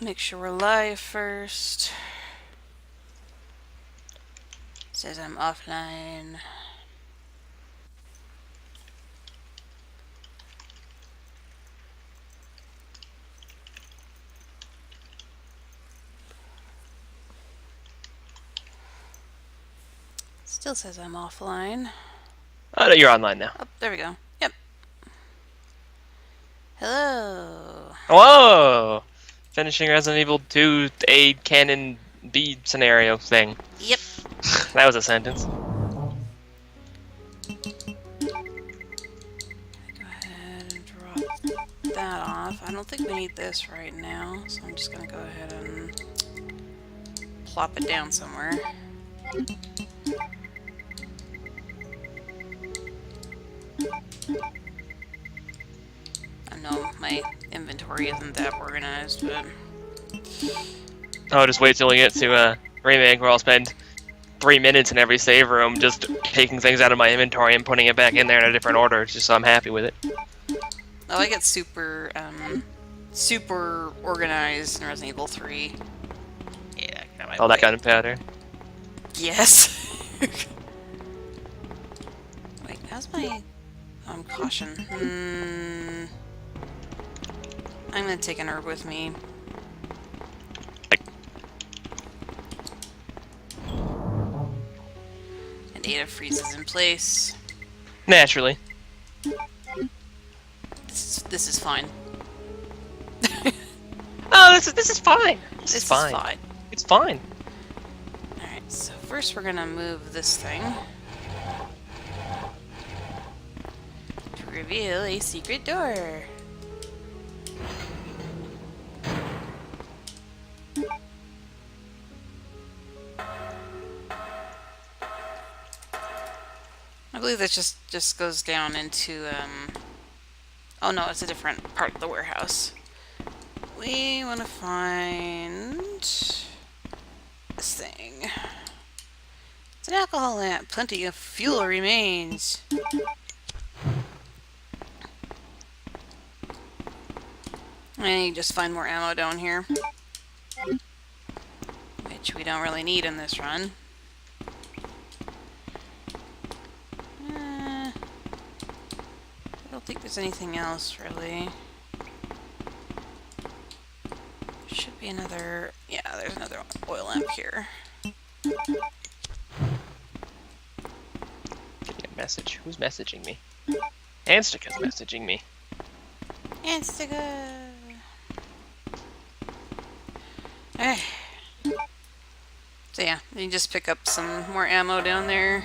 Make sure we're live first. Says I'm offline. Still says I'm offline. Oh, no, you're online now. Oh, there we go. Yep. Hello. Whoa! Finishing Resident Evil 2 A Canon B scenario thing. Yep. That was a sentence. Go ahead and drop that off. I don't think we need this right now, so I'm just gonna go ahead and plop it down somewhere. I know my inventory isn't that organized, but Oh, just wait till we get to remake where I'll spend 3 minutes in every save room just taking things out of my inventory and putting it back in there in a different order, just so I'm happy with it. oh, I get super organized in Resident Evil 3. Yeah, All that kind of pattern. Yes. Wait, how's my caution? I'm gonna take an herb with me. And Ada freezes in place. Naturally. This is fine. Oh, this is fine. This is fine. It's fine. Alright, so first we're gonna move this thing to reveal a secret door. I believe that just goes down into oh no, it's a different part of the warehouse. We want to find this thing. It's an alcohol lamp. Plenty of fuel remains. And you just find more ammo down here, which we don't really need in this run. I don't think there's anything else really. Should be another. Yeah, there's another oil lamp here. Getting a message. Who's messaging me? Anstika's messaging me. Anstica. Okay. So yeah, you can just pick up some more ammo down there.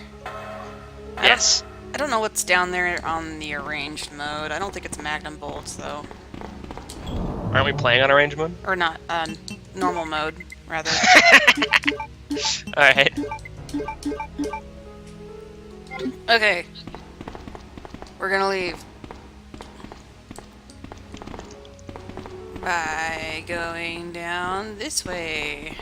Yes. I don't know what's down there on the arranged mode. I don't think it's magnum bolts though. Aren't we playing on arranged mode? Or not, normal mode, rather. Alright. Okay. We're gonna leave. By going down this way.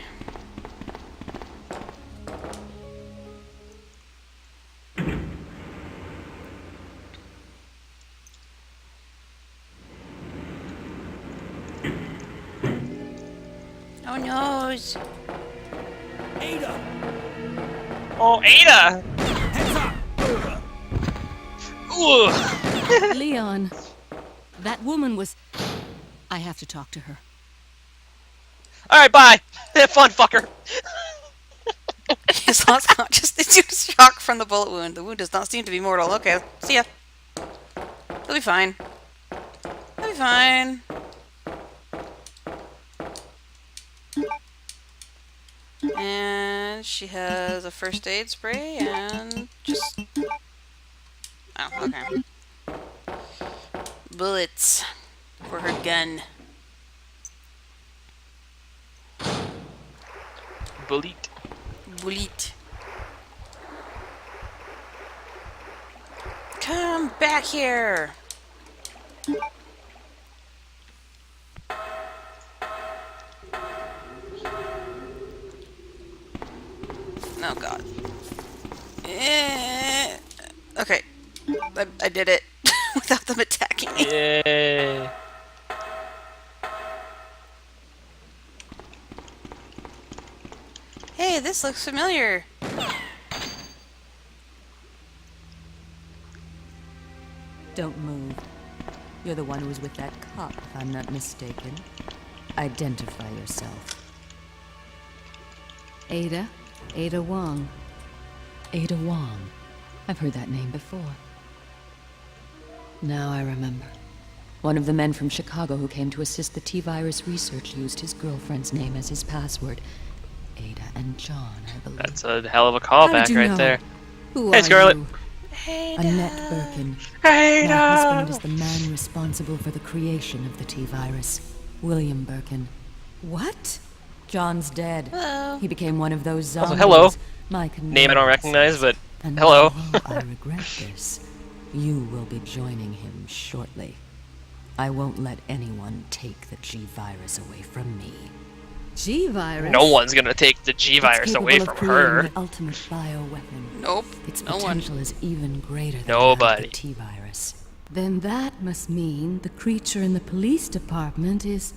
Oh noes! Ada! Oh, Ada! Heads up! Ooh. Leon, that woman was... I have to talk to her. Alright, bye! Have fun, fucker! He's lost consciousness due to shock from the bullet wound. The wound does not seem to be mortal. Okay, see ya. He'll be fine. He'll be fine. And she has a first aid spray and just... Oh, okay. Bullets for her gun. Bullet. Bullet. Come back here! Oh god. Okay. I did it without them attacking me. Yay. Hey, this looks familiar. Don't move. You're the one who was with that cop, if I'm not mistaken. Identify yourself. Ada? Ada Wong. Ada Wong. I've heard that name before. Now I remember. One of the men from Chicago who came to assist the T-virus research used his girlfriend's name as his password. Ada and John, I believe. That's a hell of a How did callback you right know? there. Who Hey, are Scarlett. you? Hey, Annette Birkin. Ada! My husband is the man responsible for the creation of the T-virus. William Birkin. What? John's dead. Hello. He became one of those Also, zombies. hello. My Name I don't recognize, but and hello. although I regret this, you will be joining him shortly. I won't let anyone take the G-virus away from me. G-virus? No one's gonna take the G-virus away from her. The ultimate bioweapon. Nope. Its No one. potential is even greater than Nobody. that of the T-virus. Then that must mean the creature in the police department is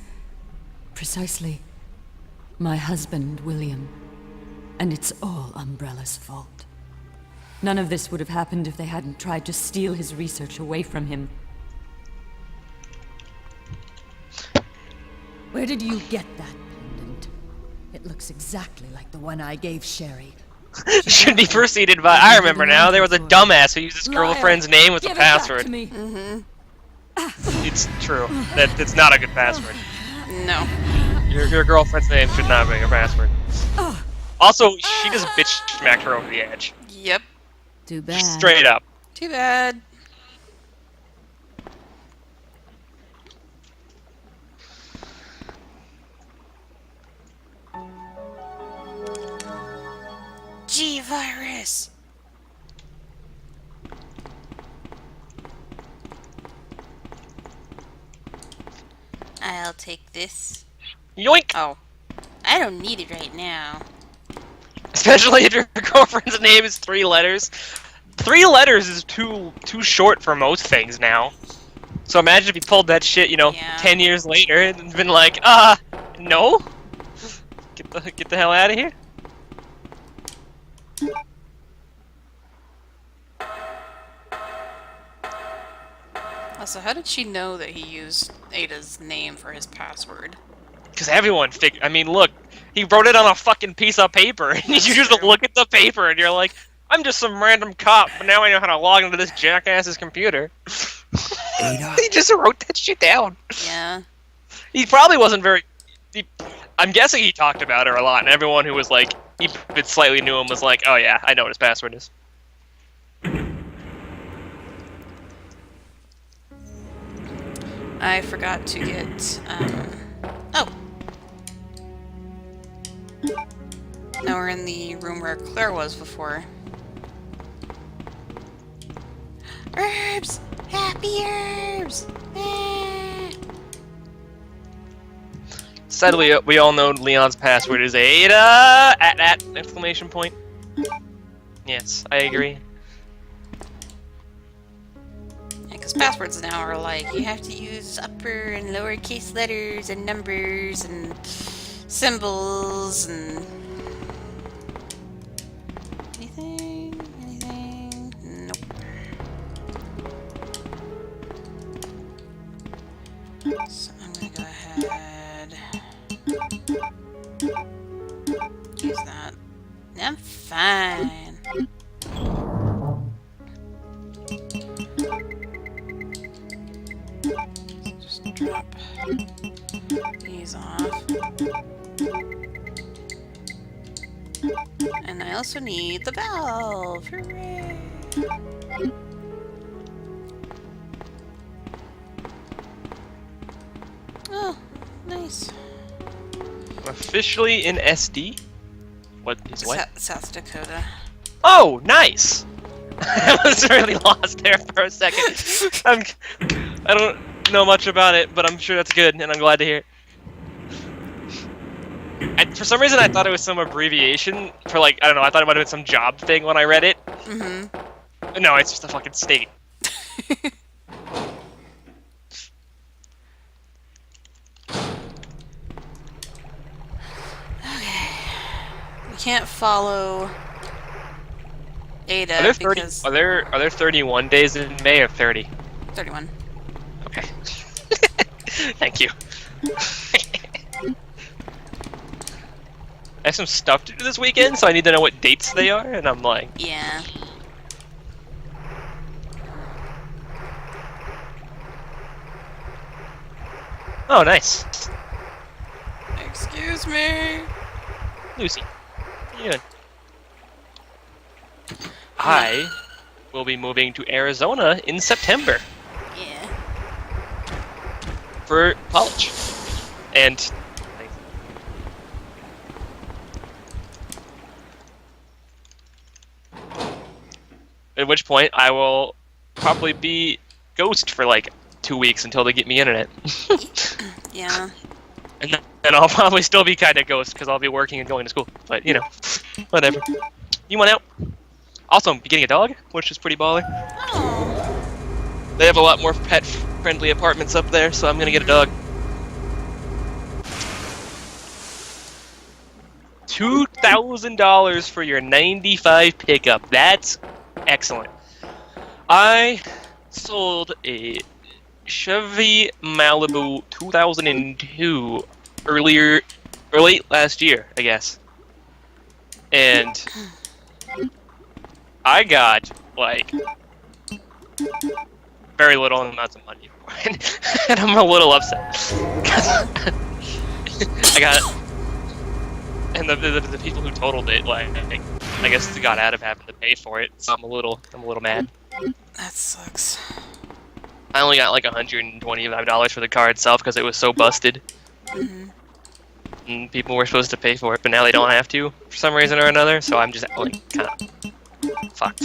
precisely my husband, William. And it's all Umbrella's fault. None of this would have happened if they hadn't tried to steal his research away from him. Where did you get that pendant? It looks exactly like the one I gave Sherry. Should be preceded by. I remember now. There was a dumbass who used his girlfriend's name as a password. It's true. That it's not a good password. No. Your girlfriend's name should not be your password. Also, she just bitch smacked her over the edge. Yep. Too bad. Straight up. Too bad. G-virus. I'll take this. Yoink! Oh. I don't need it right now. Especially if your girlfriend's name is 3 letters. 3 letters is too short for most things now. So imagine if you pulled that shit, you know, Yeah. 10 years later and been like, no? Get the hell out of here. Also, how did she know that he used Ada's name for his password? Because everyone figured. I mean, look, he wrote it on a fucking piece of paper, and you just look at the paper, and you're like, I'm just some random cop, but now I know how to log into this jackass's computer. Ada. He just wrote that shit down. Yeah. He probably wasn't very. I'm guessing he talked about her a lot, and everyone who was like, even slightly knew him was like, oh yeah, I know what his password is. I forgot to get, oh! Now we're in the room where Claire was before. Herbs! Happy herbs! Ah. Sadly, we all know Leon's password is Ada! At exclamation point. Yes, I agree. Because passwords now are like, you have to use upper and lowercase letters and numbers and symbols and... Anything? Anything? Nope. So I'm gonna go ahead... use that. I'm fine. Just drop these off. And I also need the valve. Hooray! Oh, nice. Officially in SD? What is what? South Dakota. Oh, nice! I was really lost there for a second. I don't know much about it, but I'm sure that's good, and I'm glad to hear it. For some reason, I thought it was some abbreviation for, like, I don't know, I thought it might have been some job thing when I read it. Mm-hmm. No, it's just a fucking state. We can't follow Ada Are there 30? because Are there 31 days in May or 30? 31. Okay. Thank you. I have some stuff to do this weekend, so I need to know what dates they are, and I'm like, Yeah. oh, nice. Excuse me. Lucy. How you doing? I will be moving to Arizona in September Yeah. for college. And at which point I will probably be ghost for like 2 weeks until they get me internet. Yeah. And then I'll probably still be kind of ghost because I'll be working and going to school. But, you know, whatever. You want out? Also, I'm getting a dog, which is pretty baller. Oh. They have a lot more pet-friendly apartments up there, so I'm gonna get a dog. $2,000 for your 95 pickup. That's excellent. I sold a Chevy Malibu 2002 late last year, I guess. And I got, like, very little amounts of money for it. And I'm a little upset. 'Cause I got... And the people who totaled it, like, I guess they got out of having to pay for it, so I'm a little mad. That sucks. I only got like $125 for the car itself because it was so busted. Mm-hmm. And people were supposed to pay for it, but now they don't have to for some reason or another, so I'm just like kind of fucked.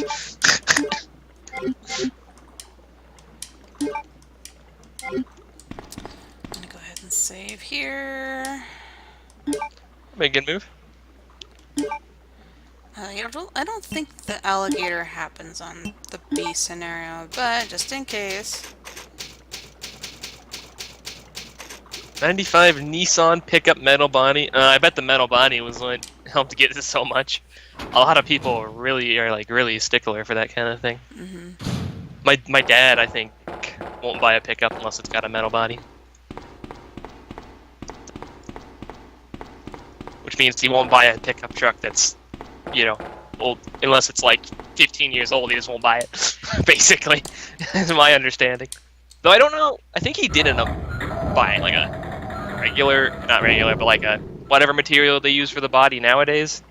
I'm gonna go ahead and save here. Make a good move. I don't think the alligator happens on the B scenario, but just in case. 95 Nissan pickup metal body. I bet the metal body was what helped get it so much. A lot of people really are like really stickler for that kind of thing. Mm-hmm. My dad, I think, won't buy a pickup unless it's got a metal body. Which means he won't buy a pickup truck that's, you know, old, unless it's like 15 years old. He just won't buy it. Basically, is my understanding. Though I don't know. I think he did end up buying like a regular, not regular, but like a whatever material they use for the body nowadays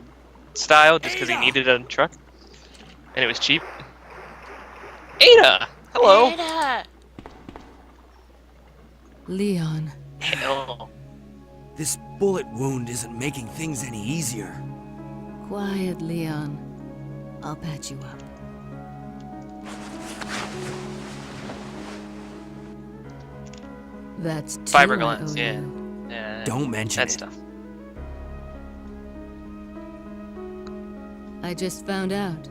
style, just because he needed a truck, and it was cheap. Ada, hello. Ada! Leon, Hello. This bullet wound isn't making things any easier. quiet, Leon. I'll patch you up. That's two I Fiberglass, owe yeah. you. Yeah. Don't mention that it. stuff. I just found out.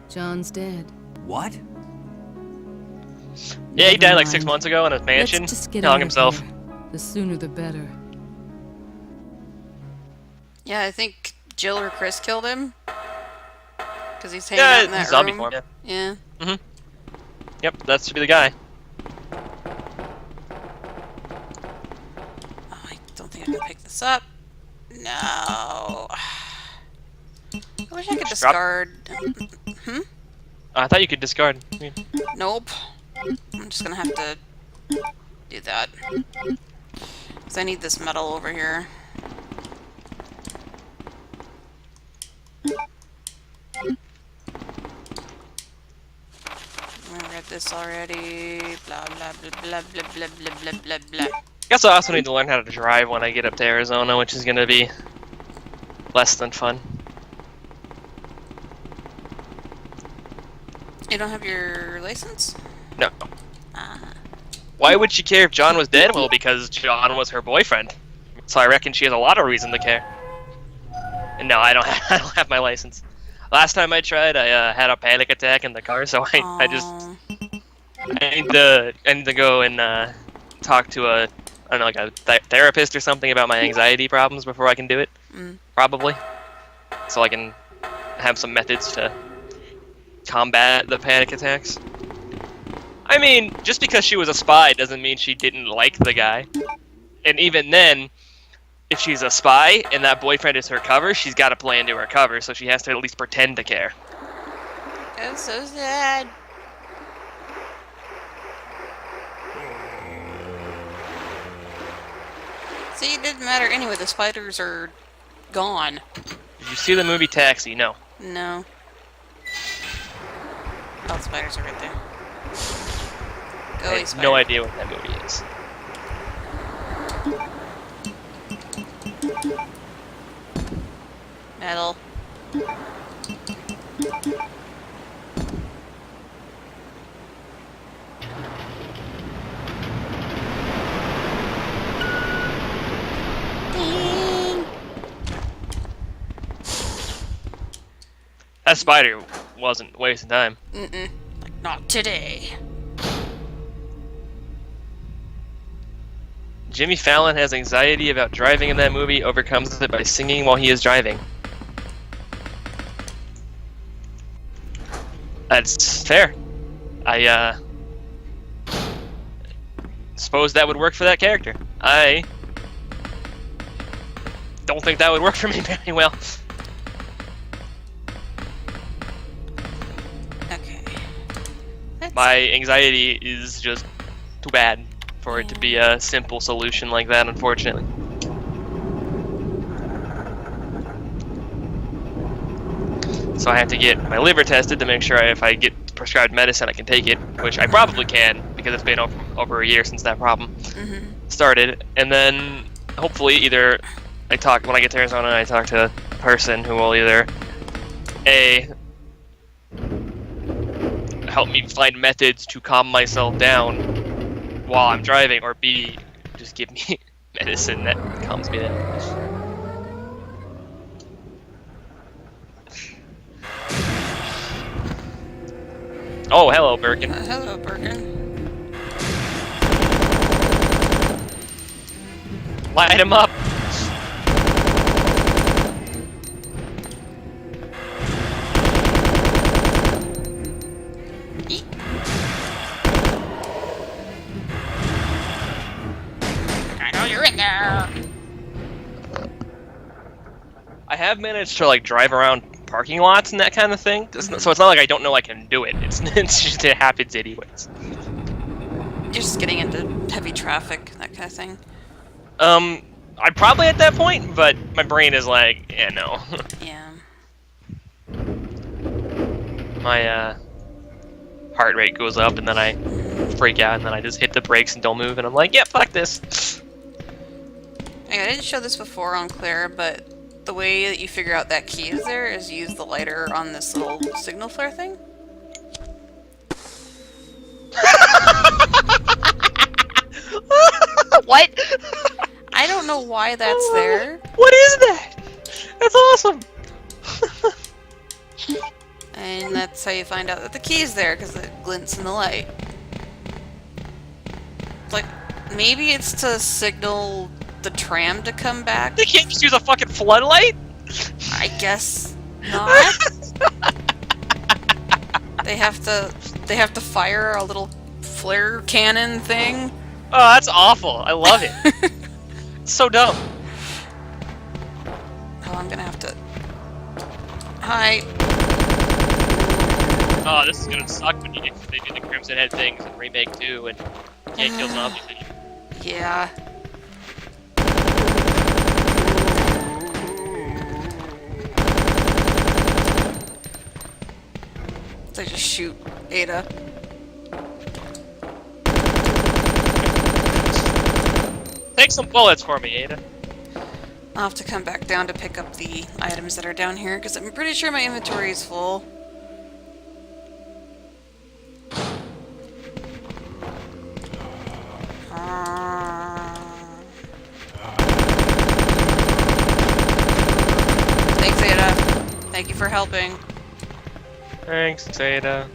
John's dead. What? Yeah, he Never died like 6 mind. months ago in his mansion. Let's just get Hung out himself. of here. The sooner the better. Yeah, I think Jill or Chris killed him. Because he's hanging out in Yeah, that zombie room. form. Yeah. Yep, that should be the guy. Oh, I don't think I can pick this up. No. I wish I could Just drop- discard. Hmm? I thought you could discard. Nope. I'm just gonna have to do that. Because I need this metal over here. I read this already. Blah blah blah blah blah blah blah blah blah blah. Guess I also need to learn how to drive when I get up to Arizona, which is going to be less than fun. You don't have your license? No. Ah. Why would she care if John was dead? Well, because John was her boyfriend. So I reckon she has a lot of reason to care. And no, I don't have my license. Last time I tried, I had a panic attack in the car, so I need to go and talk to I don't know, like a therapist or something about my anxiety problems before I can do it. Mm. Probably. so I can have some methods to combat the panic attacks. I mean, just because she was a spy doesn't mean she didn't like the guy. And even then, if she's a spy and that boyfriend is her cover, she's got a plan to her cover, so she has to at least pretend to care. That's so sad. See, it didn't matter anyway. The spiders are gone. Did you see the movie Taxi? No. No. Oh, the spiders are right there. Go I away, have spider. no idea what that movie is. Metal. Ding. That spider wasn't wasting time. Mm-mm. Like, not today. Jimmy Fallon has anxiety about driving in that movie, overcomes it by singing while he is driving. That's fair. I suppose that would work for that character. I don't think that would work for me very well. Okay. My anxiety is just too bad for it to be a simple solution like that, unfortunately. So I have to get my liver tested to make sure if I get prescribed medicine I can take it, which I probably can because it's been over a year since that problem started. And then hopefully either when I get to Arizona, I talk to a person who will either A, help me find methods to calm myself down while I'm driving, or B, just give me medicine that calms me down. Oh, hello, Birkin. Hello, Birkin. Light him up! Eat. I know you're in there. I have managed to like drive around parking lots and that kind of thing, so it's not like I don't know I can do it. It's just it happens anyways. You're just getting into heavy traffic, that kind of thing. I'm probably at that point, but my brain is like, yeah, no. Yeah. My heart rate goes up, and then I freak out, and then I just hit the brakes and don't move, and I'm like, yeah, fuck this. Anyway, I didn't show this before on Claire, but the way that you figure out that key is there is use the lighter on this little signal flare thing. What? I don't know why that's there. What is that? That's awesome. And that's how you find out that the key is there, because it glints in the light. Like, maybe it's to signal the tram to come back. They can't just use a fucking floodlight? I guess not. They have to fire a little flare cannon thing. Oh, that's awful. I love it. It's so dumb. Oh, I'm gonna have to... Hi. Oh, this is gonna suck when they do the Crimson Head things in Remake 2 and you can't kill zombies anymore. Yeah. So I just shoot Ada. Take some bullets for me, Ada. I'll have to come back down to pick up the items that are down here, because I'm pretty sure my inventory is full. Thanks, Ada. Thank you for helping. Thanks, Ada.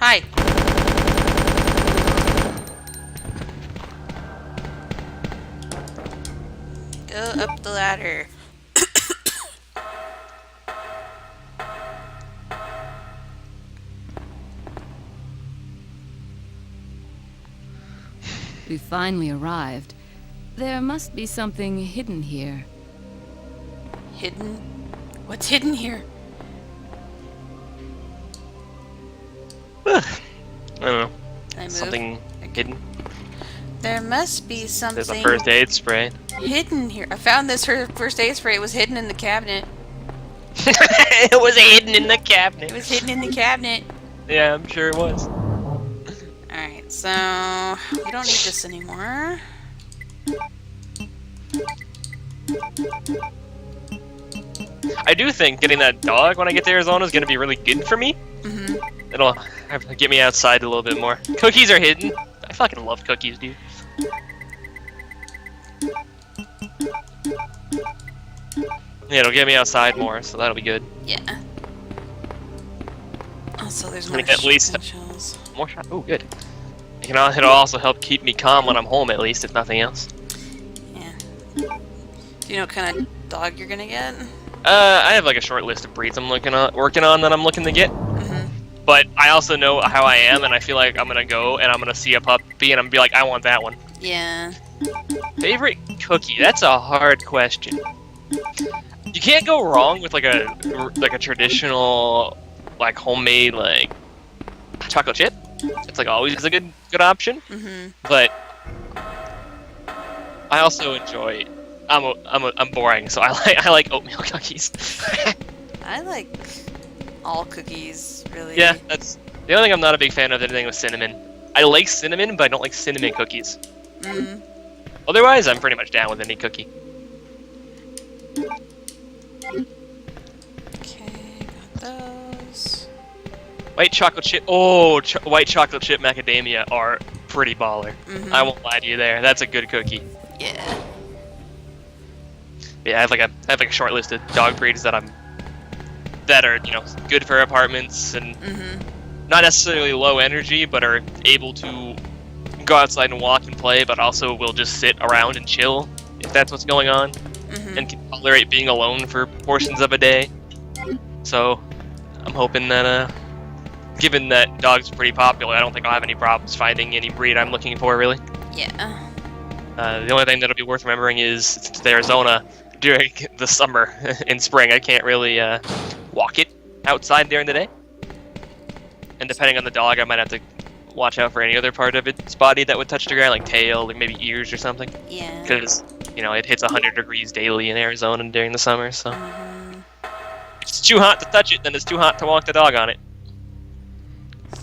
Hi. Go up the ladder. We finally arrived. There must be something hidden here. Hidden? What's hidden here? I don't know. Can I move? Something hidden. There must be something There's a first aid spray. hidden here. I found this first aid spray. It was hidden in the cabinet. It was hidden in the cabinet. It was hidden in the cabinet. Yeah, I'm sure it was. Alright, so we don't need this anymore. I do think getting that dog when I get to Arizona is going to be really good for me. Mm-hmm. It'll get me outside a little bit more. Cookies are hidden. I fucking love cookies, dude. Yeah, it'll get me outside more, so that'll be good. Yeah. Also, there's I more think at least- shotgun shells. More shot. Oh, good. It'll also help keep me calm when I'm home, at least, if nothing else. Yeah. Do you know what kind of dog you're gonna get? I have like a short list of breeds I'm working on that I'm looking to get. Mm-hmm. But I also know how I am, and I feel like I'm gonna go and I'm gonna see a puppy and I'm gonna be like, I want that one. Yeah. Favorite cookie? That's a hard question. You can't go wrong with like a traditional, like homemade like chocolate chip. It's like always a good option. Mm-hmm. But I also enjoy. I'm boring, so I like oatmeal cookies. I like all cookies, really. Yeah, that's the only thing I'm not a big fan of. Anything with cinnamon. I like cinnamon, but I don't like cinnamon cookies. Mm. Otherwise, I'm pretty much down with any cookie. Okay, got those. White chocolate chip. Oh, white chocolate chip macadamia are pretty baller. Mm-hmm. I won't lie to you there. That's a good cookie. Yeah. Yeah, I have like a short list of dog breeds that are good for apartments and Mm-hmm. not necessarily low energy, but are able to go outside and walk and play, but also will just sit around and chill if that's what's going on, Mm-hmm. and can tolerate being alone for portions of a day. So I'm hoping that given that dogs are pretty popular, I don't think I'll have any problems finding any breed I'm looking for, really. Yeah. The only thing that'll be worth remembering is since it's Arizona during the summer and spring, I can't really walk it outside during the day. And depending on the dog, I might have to watch out for any other part of its body that would touch the ground, like tail or maybe ears or something. Yeah. Because, it hits 100 degrees daily in Arizona during the summer, so. Mm-hmm. If it's too hot to touch it, then it's too hot to walk the dog on it.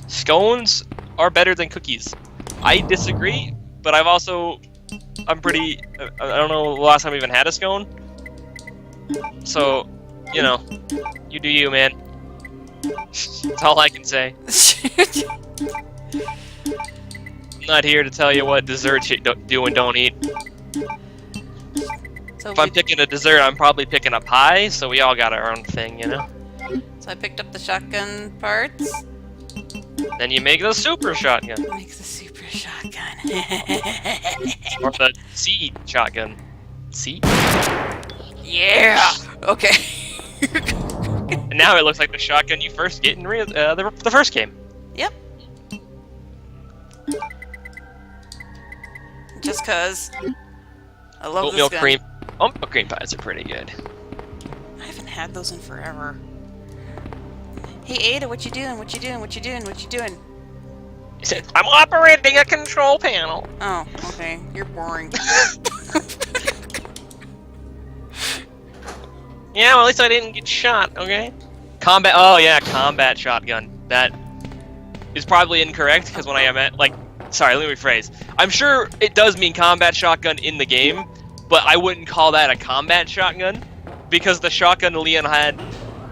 Scones are better than cookies. I disagree, but I'm pretty, I don't know the last time I even had a scone. So, you do you, man. That's all I can say. I'm not here to tell you what desserts you do and don't eat. So, If I'm picking a dessert, I'm probably picking a pie, so we all got our own thing, so I picked up the shotgun parts. Then you make the super shotgun. Makes a super shotgun. Or the seed shotgun. Seed? Yeah. Okay. And now it looks like the shotgun you first get in the first game. Yep. Just cause. I love Oatmeal this gun. cream. Oatmeal cream pies are pretty good. I haven't had those in forever. Hey Ada, what you doing? What you doing? What you doing? What you doing? He said, I'm operating a control panel. Oh, okay. You're boring. Yeah, well, at least I didn't get shot, okay? Combat. Oh, yeah, combat shotgun. That is probably incorrect, because when I am at, sorry, let me rephrase. I'm sure it does mean combat shotgun in the game, but I wouldn't call that a combat shotgun, because the shotgun Leon had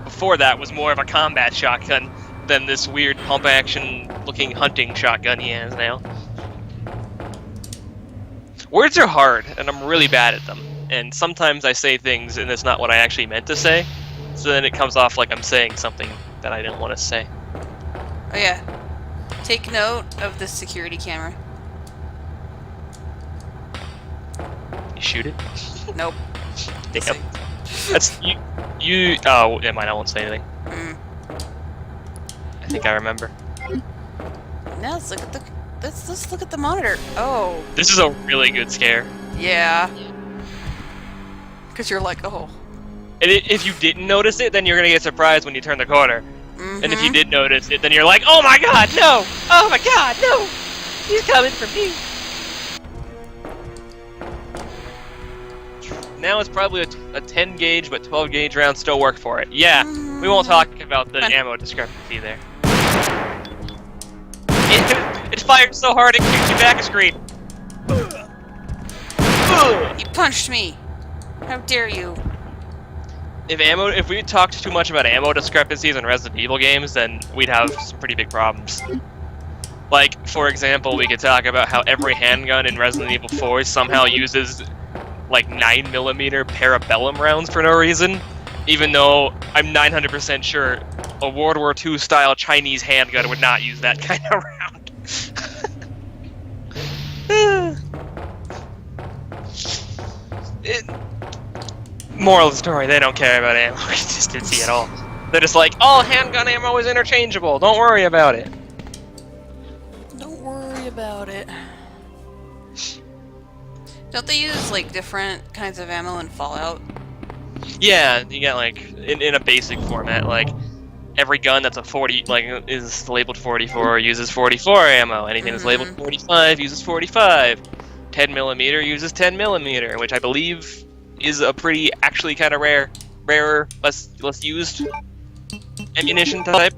before that was more of a combat shotgun than this weird pump-action looking hunting shotgun he has now. Words are hard, and I'm really bad at them. And sometimes I say things and it's not what I actually meant to say, so then it comes off like I'm saying something that I didn't want to say. Oh yeah. Take note of the security camera. You shoot it? Nope. Damn. That's you. Oh, never mind. I won't say anything. Mm. I think I remember. Now let's look at the let's look at the monitor. Oh, This is a really good scare. yeah. Because you're like, oh. And if you didn't notice it, then you're gonna get surprised when you turn the corner. Mm-hmm. And if you did notice it, then you're like, oh my god, no! Oh my god, no! He's coming for me! Now it's probably a 10 gauge, but 12 gauge round still work for it. Yeah, we won't talk about the ammo discrepancy there. It fired so hard it kicked you back a screen. You punched me. How dare you? If we talked too much about ammo discrepancies in Resident Evil games, then we'd have some pretty big problems. Like, for example, we could talk about how every handgun in Resident Evil 4 somehow uses, like, 9mm parabellum rounds for no reason, even though I'm 900% sure a World War II style Chinese handgun would not use that kind of round. Moral of the story, they don't care about ammo consistency at all. They're just like, all handgun ammo is interchangeable, don't worry about it. Don't worry about it. Don't they use, like, different kinds of ammo in Fallout? Yeah, you get, like, in a basic format, like, every gun that's a 40, like, is labeled 44 uses 44 ammo. Anything that's labeled 45 uses 45. 10mm uses 10mm, which I believe is a pretty, actually kind of rarer, less used ammunition type.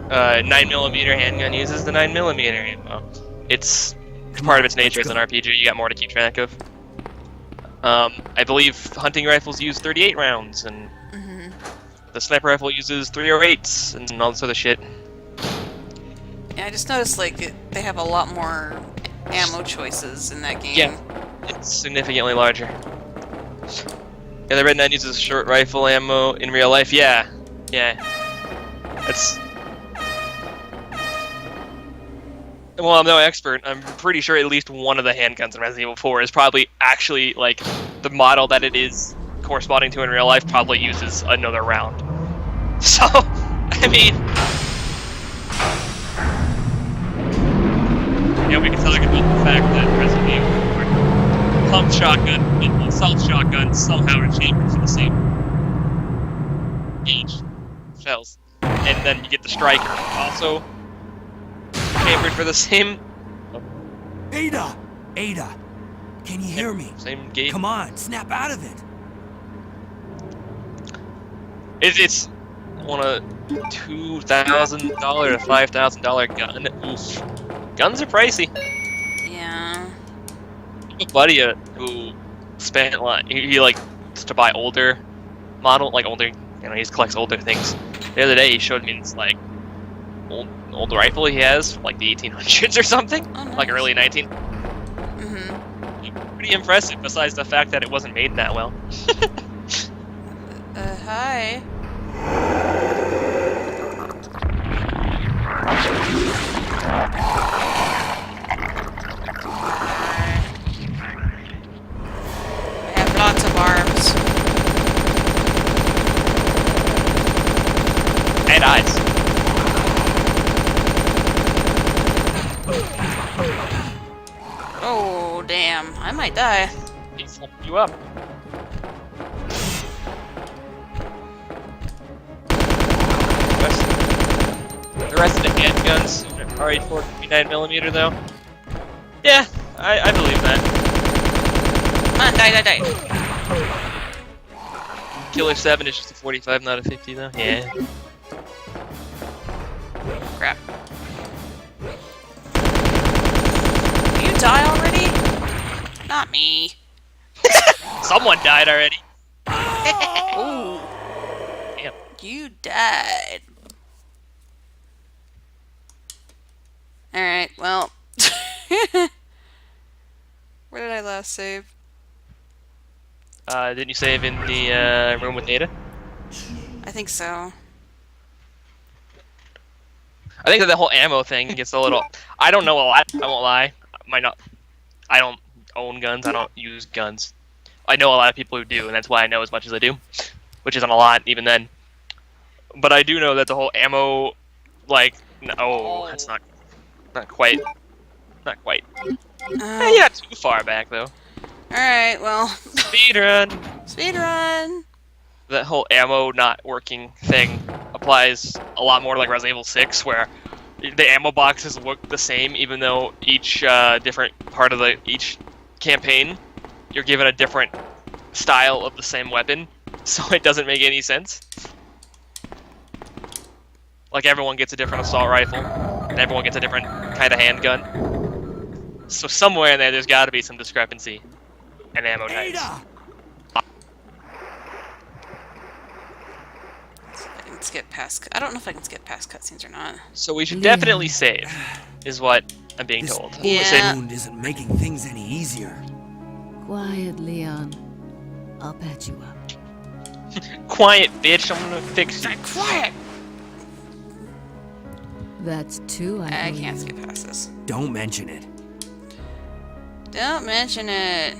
9mm handgun uses the 9mm ammo. It's part of its nature as an RPG. You got more to keep track of. I believe hunting rifles use 38 rounds, and the sniper rifle uses 308s, and all this other shit. Yeah, I just noticed, like, they have a lot more ammo choices in that game. Yeah, it's significantly larger. Yeah, the Red 9 uses short rifle ammo in real life. Yeah. That's... Well, I'm no expert. I'm pretty sure at least one of the handguns in Resident Evil 4 is probably actually, like, the model that it is corresponding to in real life probably uses another round. So, I mean... Yeah, we can talk about the fact that Resident Evil 4 pump shotgun and assault shotgun somehow are chambered for the same gauge shells. And then you get the striker, also chambered for the same... Ada! Ada! Can you hear me? Same gauge. Come on, snap out of it! It's on a $2,000 to $5,000 gun. Oof. Guns are pricey. Yeah. I have a buddy who spent like he likes to buy older model, like older. He just collects older things. The other day he showed me this like old rifle he has, from, like the 1800s or something, Oh, nice. like early 19. Pretty impressive. Besides the fact that it wasn't made that well. Hi. I have lots of arms. And eyes. Oh, damn. I might die. He's helping you up. The rest of the handguns are 459mm though. Yeah, I believe that. Come on, die. Killer 7 is just a 45, not a 50 though. Yeah. Crap. Did you die already? Not me. Someone died already. Oh. Damn. You died. Alright, well. Where did I last save? Didn't you save in the room with Ada? I think so. I think that the whole ammo thing gets a little... I don't know a lot, I won't lie. I don't own guns, I don't use guns. I know a lot of people who do, and that's why I know as much as I do. Which isn't a lot, even then. But I do know that the whole ammo... Like... No, that's not Not quite. Not quite. Oh. Yeah, too far back though. Alright, well. Speedrun. Speedrun! That whole ammo not working thing applies a lot more to like Resident Evil 6, where the ammo boxes look the same, even though each different part of each campaign, you're given a different style of the same weapon, so it doesn't make any sense. Like everyone gets a different assault rifle, and everyone gets a different kind of handgun. So somewhere in there's got to be some discrepancy in ammo types. Ada! I can skip past. I don't know if I can skip past cutscenes or not. So we should Leon. definitely save, is what I'm being This told. Yeah. wound isn't making things any easier. Quiet, Leon. I'll patch you up. Quiet, bitch. I'm gonna fix you. Quiet! That's two, I I believe. can't skip past this. Don't mention it. Don't mention it.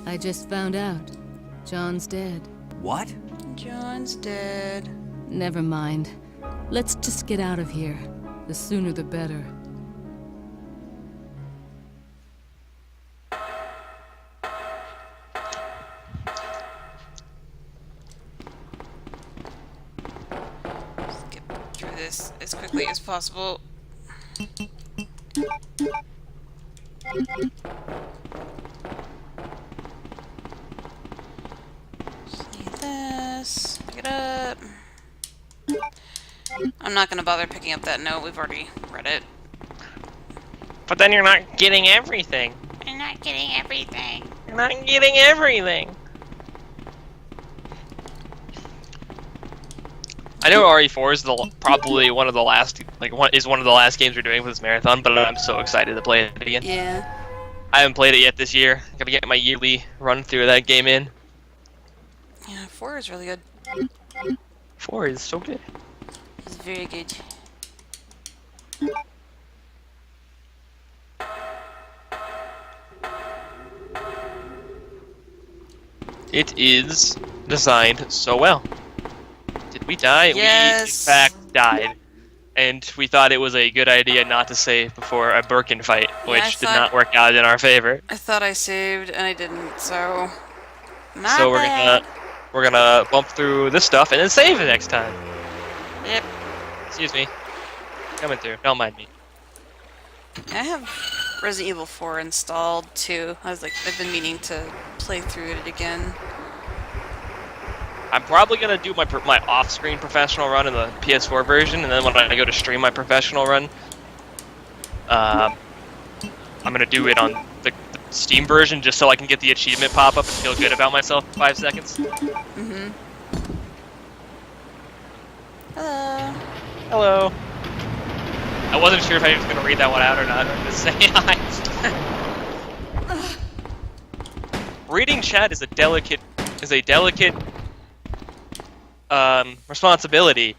I just found out. John's dead. What? John's dead. Never mind. Let's just get out of here. The sooner the better. Skip through this as quickly as possible. Just need this. Pick it up. I'm not gonna bother picking up that note. We've already read it. But then you're not getting everything. I'm not getting everything. You're not getting everything. I know RE4 is probably one of the last, one of the last games we're doing for this marathon, but I'm so excited to play it again. Yeah. I haven't played it yet this year. I gotta get my yearly run through of that game in. Yeah, 4 is really good. 4 is so good. It's very good. It is designed so well. Did we die? Yes. We, in fact, died. And we thought it was a good idea not to save before a Birkin fight, which did not work out in our favor. I thought I saved and I didn't, so my So bad. we're gonna bump through this stuff and then save it next time. Yep. Excuse me. Coming through. Don't mind me. I have Resident Evil 4 installed too. I've been meaning to play through it again. I'm probably gonna do my off-screen professional run in the PS4 version, and then when I go to stream my professional run, I'm gonna do it on the Steam version just so I can get the achievement pop-up and feel good about myself for 5 seconds. Mm-hmm. Hello. Hello. I wasn't sure if I was gonna read that one out or not. I'm just saying hi. Reading chat is a delicate responsibility.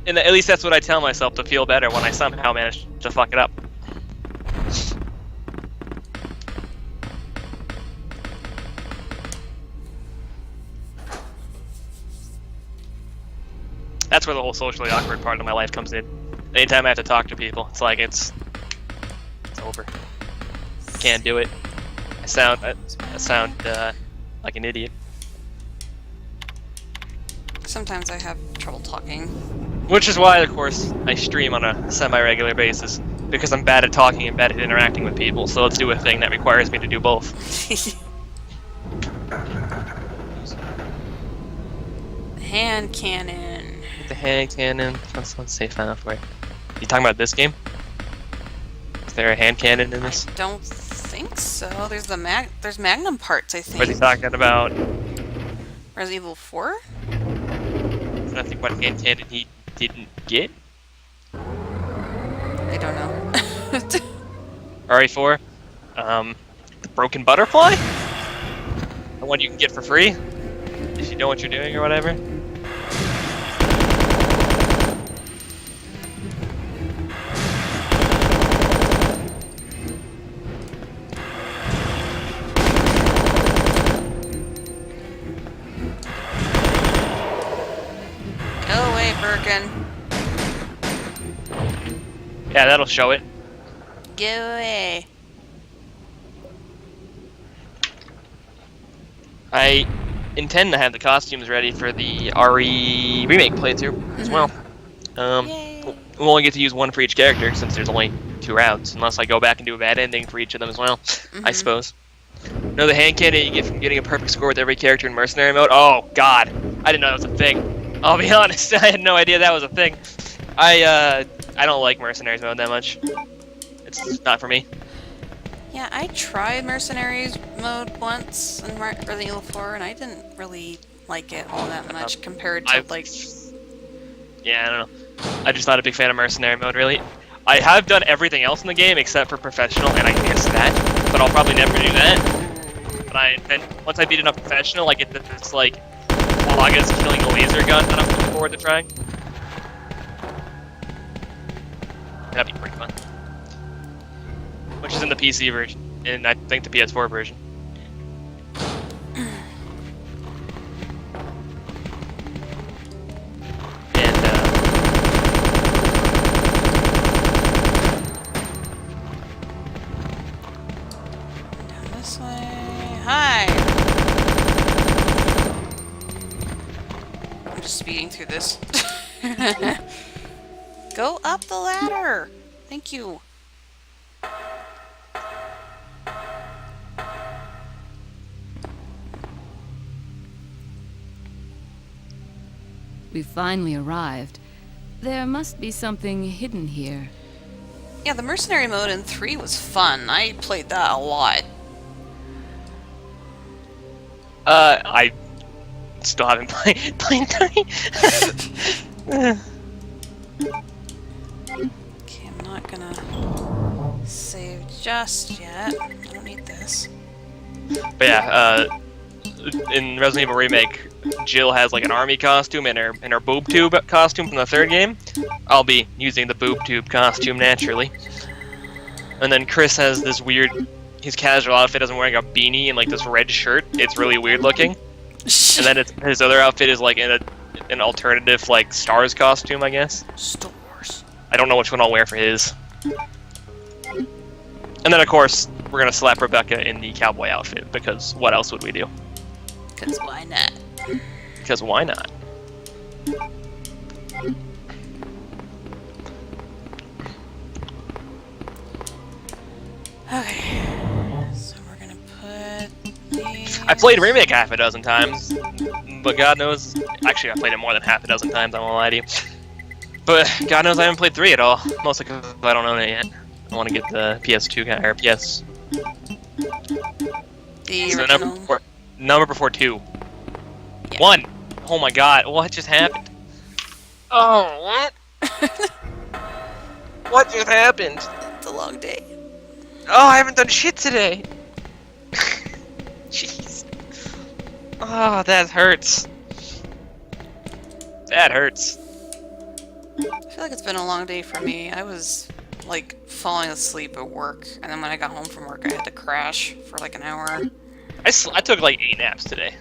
And at least that's what I tell myself to feel better when I somehow manage to fuck it up. That's where the whole socially awkward part of my life comes in. Anytime I have to talk to people, it's like it's over. Can't do it. I sound like an idiot. Sometimes I have trouble talking. Which is why, of course, I stream on a semi-regular basis, because I'm bad at talking and bad at interacting with people, so let's do a thing that requires me to do both. Hand cannon. The hand cannon, let's save enough for it. You talking about this game? Is there a hand cannon in this? I don't think so. There's there's Magnum parts, I Or is he think. talking about, Resident Evil 4? I think what hand cannon he didn't get? I don't know. RE4? The broken butterfly? The one you can get for free? If you know what you're doing or whatever? Go away, Birkin. Yeah, that'll show it. Go away. I intend to have the costumes ready for the RE remake playthrough as well. Yay. We'll only get to use one for each character since there's only 2 rounds, unless I go back and do a bad ending for each of them as well, I suppose. No, the hand cannon you get from getting a perfect score with every character in Mercenary mode? Oh, God. I didn't know that was a thing. I'll be honest, I had no idea that was a thing. I don't like Mercenaries mode that much. It's not for me. Yeah, I tried Mercenaries mode once in Resident Evil 4, and I didn't really like it all that much compared to, like... Yeah, I don't know. I'm just not a big fan of Mercenary mode, really. I have done everything else in the game except for Professional, and I missed that. But I'll probably never do that. But once I beat enough Professional, I get this, like, Laga's killing a laser gun that I'm looking forward to trying. That'd be pretty fun. Which is in the PC version, and I think the PS4 version. And, Down this way. Hi! I'm just speeding through this. Go up the ladder! Thank you. We finally arrived. There must be something hidden here. Yeah, the mercenary mode in 3 was fun. I played that a lot. I still haven't played 3. Okay, I'm not gonna save just yet. I don't need this. But yeah, in Resident Evil Remake, Jill has like an army costume and her boob tube costume from the 3rd game. I'll be using the boob tube costume naturally. And then Chris has this weird, his casual outfit is wearing a beanie and like this red shirt. It's really weird looking. And then his other outfit is like in an alternative like Stars costume, I guess. Stars. I don't know which one I'll wear for his. And then of course we're gonna slap Rebecca in the cowboy outfit because what else would we do? Because why not? Because why not? Okay. So we're gonna put these... I played Remake half a dozen times, but God knows... Actually, I played it more than half a dozen times, I won't lie to you. But God knows I haven't played 3 at all, mostly because I don't own it yet. I want to get the PS2 guy, or PS... The So original... number before 2. Yeah. 1! Oh my God, what just happened? Oh, what? What just happened? It's a long day. Oh, I haven't done shit today! Jeez. Oh, that hurts. That hurts. I feel like it's been a long day for me. I was, like, falling asleep at work, and then when I got home from work, I had to crash for like an hour. I took like 8 naps today.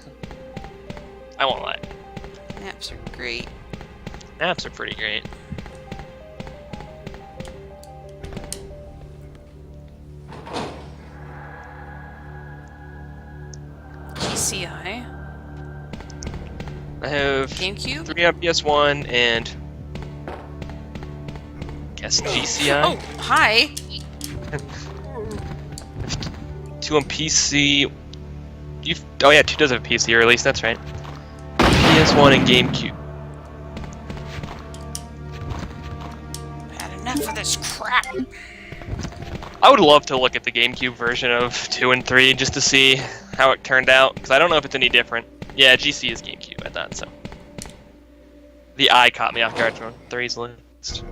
I won't lie. Naps are great. Naps are pretty great. PCI. I have GameCube? 3 on PS1 and guess GCI. Oh, hi! 2 on PC. Oh yeah, 2 does have a PC release, that's right. PS1 and GameCube. Had enough of this crap. I would love to look at the GameCube version of 2 and 3 just to see how it turned out, because I don't know if it's any different. Yeah, GC is GameCube, I thought so. The eye caught me off guard from 3's list.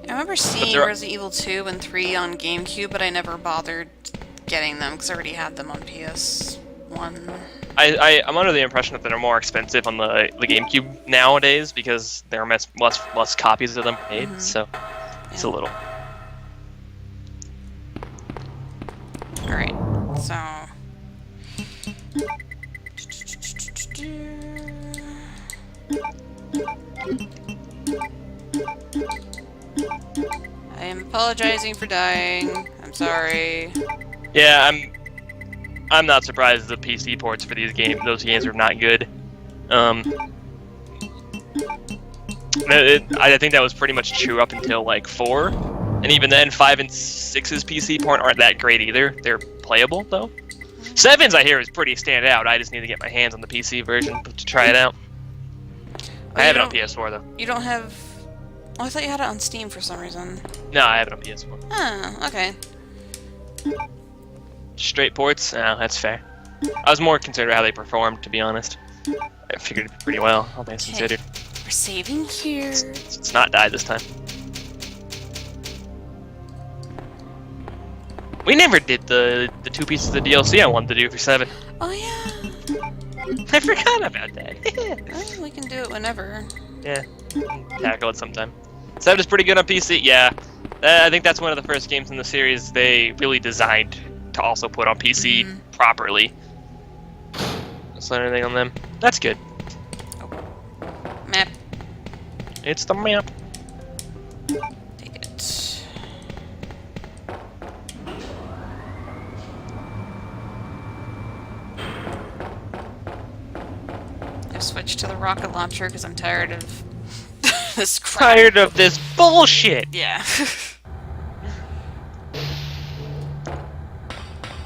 I remember seeing Resident Evil 2 and 3 on GameCube, but I never bothered getting them because I already had them on PS1. I'm under the impression that they're more expensive on the GameCube nowadays because there are less copies of them made, so it's a little. Alright, so... Apologizing for dying. I'm sorry. Yeah, I'm not surprised the PC ports for those games are not good. I think that was pretty much true up until like 4, and even then 5 and 6's PC port aren't that great either. They're playable though. 7's I hear is pretty stand out. I just need to get my hands on the PC version to try it out. I have it on PS4 though. You don't have... Oh, I thought you had it on Steam for some reason. No, I have it on PS4. Oh, okay. Straight ports? No, that's fair. I was more concerned about how they performed, to be honest. I figured it'd be pretty well, all things considered. We're saving here. It's not died this time. We never did the 2 pieces of DLC I wanted to do for 7. Oh, yeah. I forgot about that. Well, we can do it whenever. Yeah, tackle it sometime. 7 is pretty good on PC, yeah. I think that's one of the first games in the series they really designed to also put on PC properly. That's anything on them. That's good. Map. It's the map. Take it. I've switched to the rocket launcher because I'm tired of this crap. Tired of this bullshit! Yeah.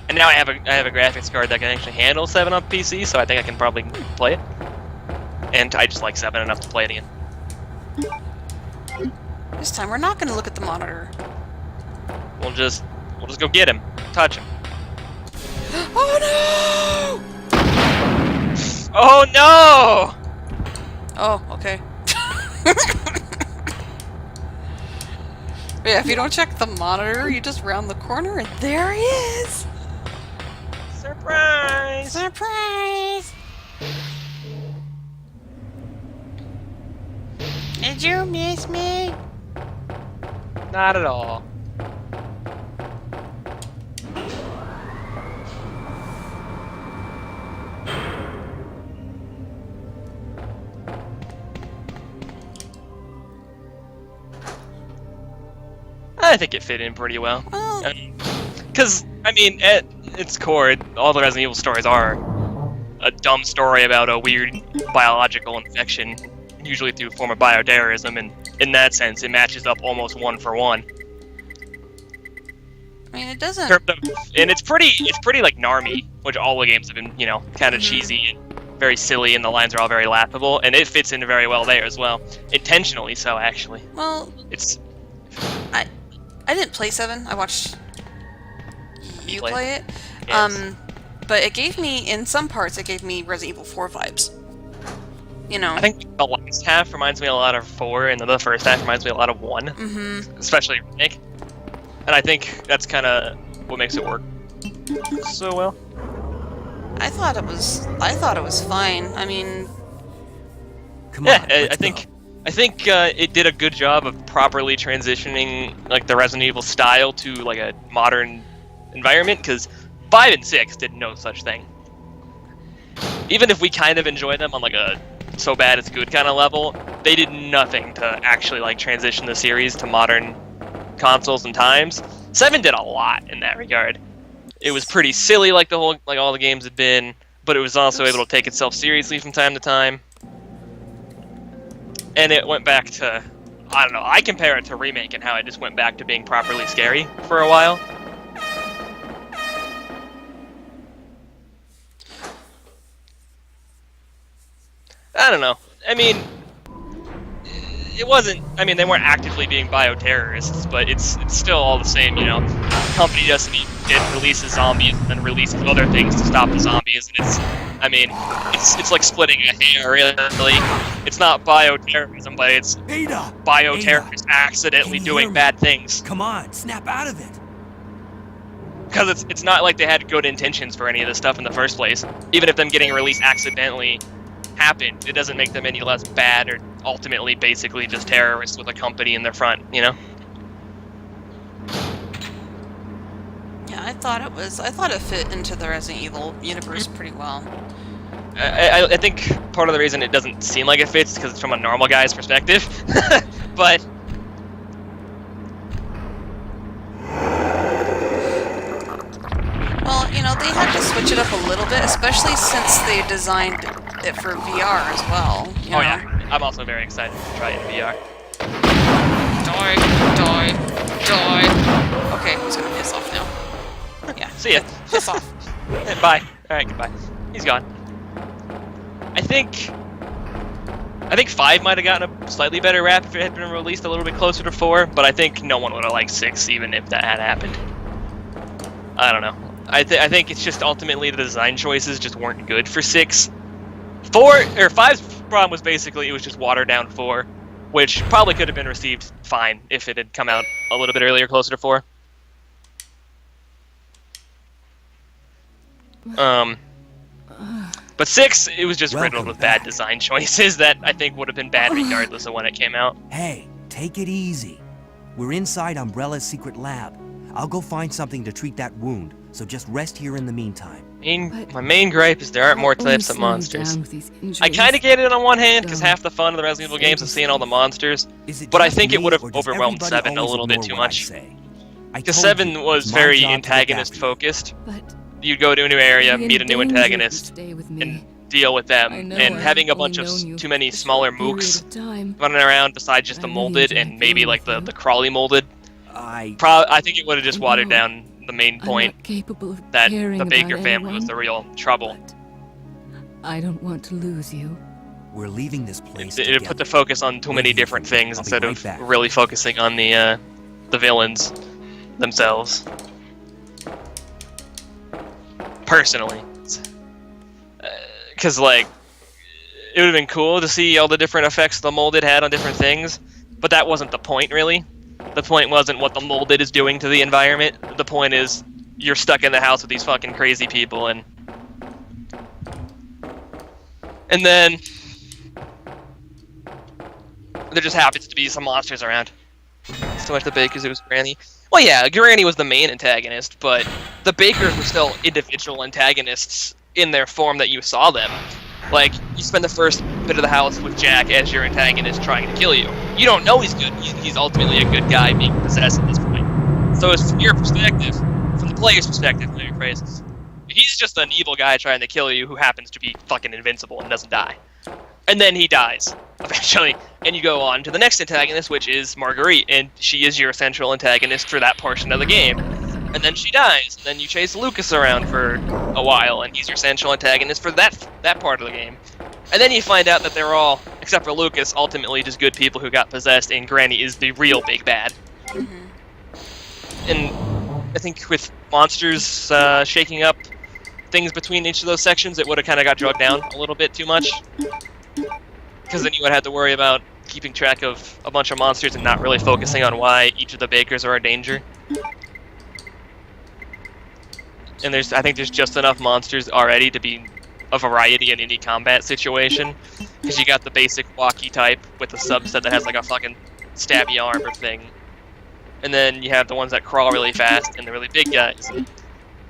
And now I have a graphics card that can actually handle 7 on PC, so I think I can probably play it. And I just like 7 enough to play it again. This time we're not going to look at the monitor. We'll just go get him, touch him. Oh no! Oh no! Oh, okay. Yeah, if you don't check the monitor, you just round the corner and there he is! Surprise! Surprise! Did you miss me? Not at all. I think it fit in pretty well. Well, Because, I mean, at its core, all the Resident Evil stories are a dumb story about a weird biological infection, usually through a form of bioterrorism, and in that sense, it matches up almost 1 for 1. I mean, it doesn't... And it's pretty like Narmy, which all the games have been, you know, kind of cheesy and very silly, and the lines are all very laughable, and it fits in very well there as well. Intentionally so, actually. Well, It's... I didn't play 7. I watched you play it. Yes. But it gave me, in some parts, it gave me Resident Evil 4 vibes. You know. I think the last half reminds me a lot of 4, and the first half reminds me a lot of 1. Mm-hmm. Especially Nick. And I think that's kind of what makes it work so well. I thought it was fine. I mean, Come Yeah, on, I let's think go. it did a good job of properly transitioning like the Resident Evil style to like a modern environment, because 5 and 6 did no such thing. Even if we kind of enjoy them on like a so bad it's good kind of level, they did nothing to actually like transition the series to modern consoles and times. 7 did a lot in that regard. It was pretty silly like all the games had been, but it was also able to take itself seriously from time to time. And it went back to, I don't know, I compare it to Remake and how it just went back to being properly scary for a while. I don't know. I mean, it wasn't, I mean, they weren't actively being bioterrorists, but it's still all the same, you know. The company doesn't even releases zombies and then releases other things to stop the zombies, and it's like splitting a hair, really. It's not bioterrorism, but it's Ada! bioterrorists Ada, accidentally can you doing hear me? bad things. Come on, snap out of it. Because it's not like they had good intentions for any of this stuff in the first place. Even if them getting released accidentally happened, it doesn't make them any less bad or ultimately basically just terrorists with a company in their front, you know? yeah, I thought it fit into the Resident Evil universe pretty well. I think part of the reason it doesn't seem like it fits because it's from a normal guy's perspective, but know, they had to switch it up a little bit, especially since they designed it for VR as well. You know? Oh yeah, I'm also very excited to try it in VR. Die, die, die. Okay, he's gonna piss off now. Yeah. See ya. Piss off. Bye. Alright, goodbye. He's gone. I think 5 might have gotten a slightly better rap if it had been released a little bit closer to 4, but I think no one would have liked 6 even if that had happened. I don't know. I think it's just ultimately the design choices just weren't good for 6. 5's problem was basically it was just watered down 4, which probably could have been received fine if it had come out a little bit earlier, closer to 4. But 6, it was just riddled with bad design choices that I think would have been bad regardless of when it came out. Hey, take it easy. We're inside Umbrella's secret lab. I'll go find something to treat that wound, so just rest here in the meantime. My main gripe is there aren't more types of monsters. I kind of get it on one hand, because half the fun of the Resident Evil games is seeing all the monsters, but I think it would have overwhelmed 7 a little bit too much. Because 7 was very antagonist-focused. You'd go to a new area, meet a new antagonist, and deal with them. And having a bunch of too many smaller mooks running around besides just the molded and maybe like the crawly molded, I think it would have just watered down the main point that the Baker family was the real trouble. I don't want to lose you. We're leaving this place. It put the focus on too many different things instead of really focusing on the villains themselves. Personally, because like it would have been cool to see all the different effects the molded had on different things, but that wasn't the point really. The point wasn't what the molded is doing to the environment. The point is you're stuck in the house with these fucking crazy people, and then there just happens to be some monsters around. So much the Bakers, it was Granny. Well, yeah, Granny was the main antagonist, but the Bakers were still individual antagonists in their form that you saw them. Like, you spend the first bit of the house with Jack as your antagonist trying to kill you. You don't know he's good. He's ultimately a good guy being possessed at this point. So it's from your perspective, from the player's perspective, no, your phrases, he's just an evil guy trying to kill you who happens to be fucking invincible and doesn't die. And then he dies, eventually. And you go on to the next antagonist, which is Marguerite, and she is your central antagonist for that portion of the game. And then she dies, and then you chase Lucas around for a while, and he's your central antagonist for that part of the game. And then you find out that they're all, except for Lucas, ultimately just good people who got possessed, and Granny is the real big bad. And I think with monsters shaking up things between each of those sections, it would have kind of got dragged down a little bit too much. Because then you would have to worry about keeping track of a bunch of monsters and not really focusing on why each of the Bakers are a danger. And I think there's just enough monsters already to be a variety in any combat situation. Because you got the basic walkie type with a subset that has like a fucking stabby arm or thing. And then you have the ones that crawl really fast and the really big guys.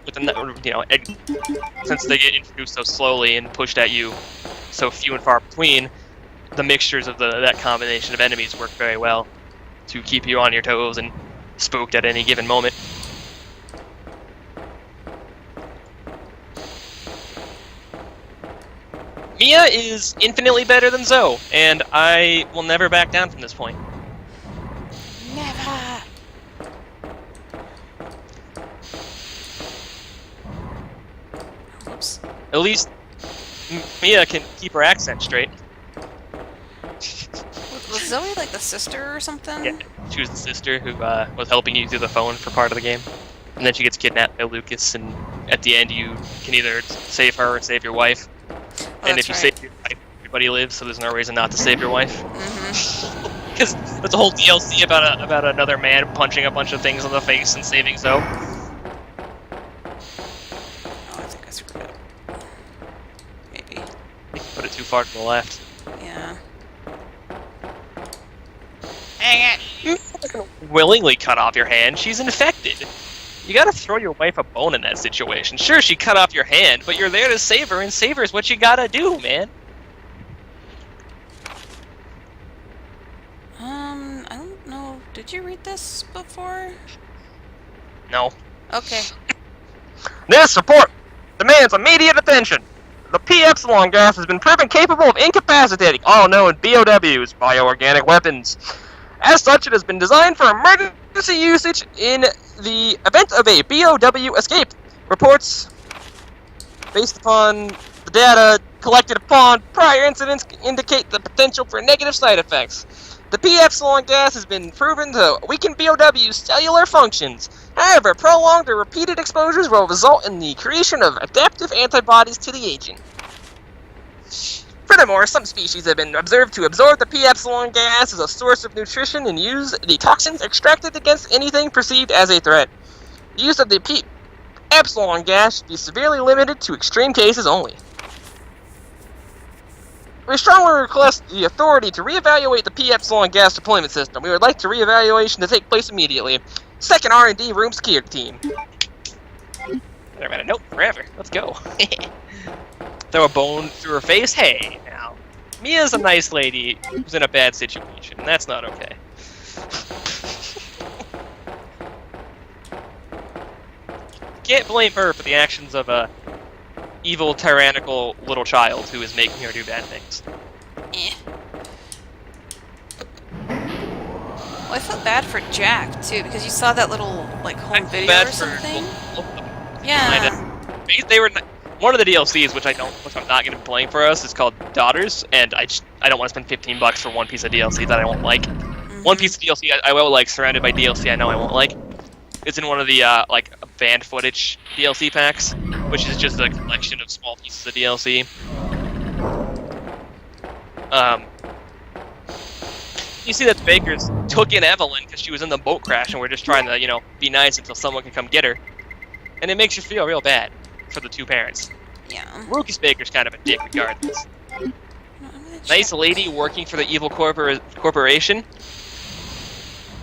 With the, you know, since they get introduced so slowly and pushed at you so few and far between, the mixtures of that combination of enemies work very well to keep you on your toes and spooked at any given moment. Mia is infinitely better than Zoe, and I will never back down from this point. Never. Whoops. At least Mia can keep her accent straight. Was Zoe like the sister or something? Yeah, she was the sister who was helping you through the phone for part of the game. And then she gets kidnapped by Lucas, and at the end you can either save her or save your wife. Oh, And if you save your wife, everybody lives, so there's no reason not to save your wife. Because there's a whole DLC about another man punching a bunch of things in the face and saving Zoe. Oh, I think I screwed up. Maybe. You can put it too far to the left. Yeah. Dang it! Willingly cut off your hand, she's infected. You gotta throw your wife a bone in that situation. Sure, she cut off your hand, but you're there to save her, and save her is what you gotta do, man. I don't know. Did you read this before? No. Okay. This report demands immediate attention. The P-epsilon gas has been proven capable of incapacitating all known BOWs, bioorganic weapons. As such, it has been designed for emergency usage in the event of a BOW escape. Reports based upon the data collected upon prior incidents indicate the potential for negative side effects. The P-epsilon gas has been proven to weaken BOW's cellular functions. However, prolonged or repeated exposures will result in the creation of adaptive antibodies to the agent. Furthermore, some species have been observed to absorb the P-epsilon gas as a source of nutrition and use the toxins extracted against anything perceived as a threat. The use of the P-epsilon gas should be severely limited to extreme cases only. We strongly request the authority to reevaluate the P-epsilon gas deployment system. We would like the reevaluation to take place immediately. Second R&D room security team. Never had a note forever. Let's go. Throw a bone through her face. Hey, now. Mia's a nice lady who's in a bad situation. That's not okay. Can't blame her for the actions of a evil, tyrannical little child who is making her do bad things. Eh. Well, I felt bad for Jack, too, because you saw that little, like, home video Bad or something. for Yeah. They were one of the DLCs, which I'm not going to blame for us, is called Daughters, and I don't want to spend $15 for one piece of DLC that I won't like. One piece of DLC I will like, surrounded by DLC I know I won't like. It's in one of the like banned footage DLC packs, which is just a collection of small pieces of DLC. You see that the Bakers took in Evelyn because she was in the boat crash, and we're just trying to, you know, be nice until someone can come get her. And it makes you feel real bad for the two parents. Yeah. Lucas Baker's kind of a dick regardless. I'm gonna Nice check. lady working for the evil corporation.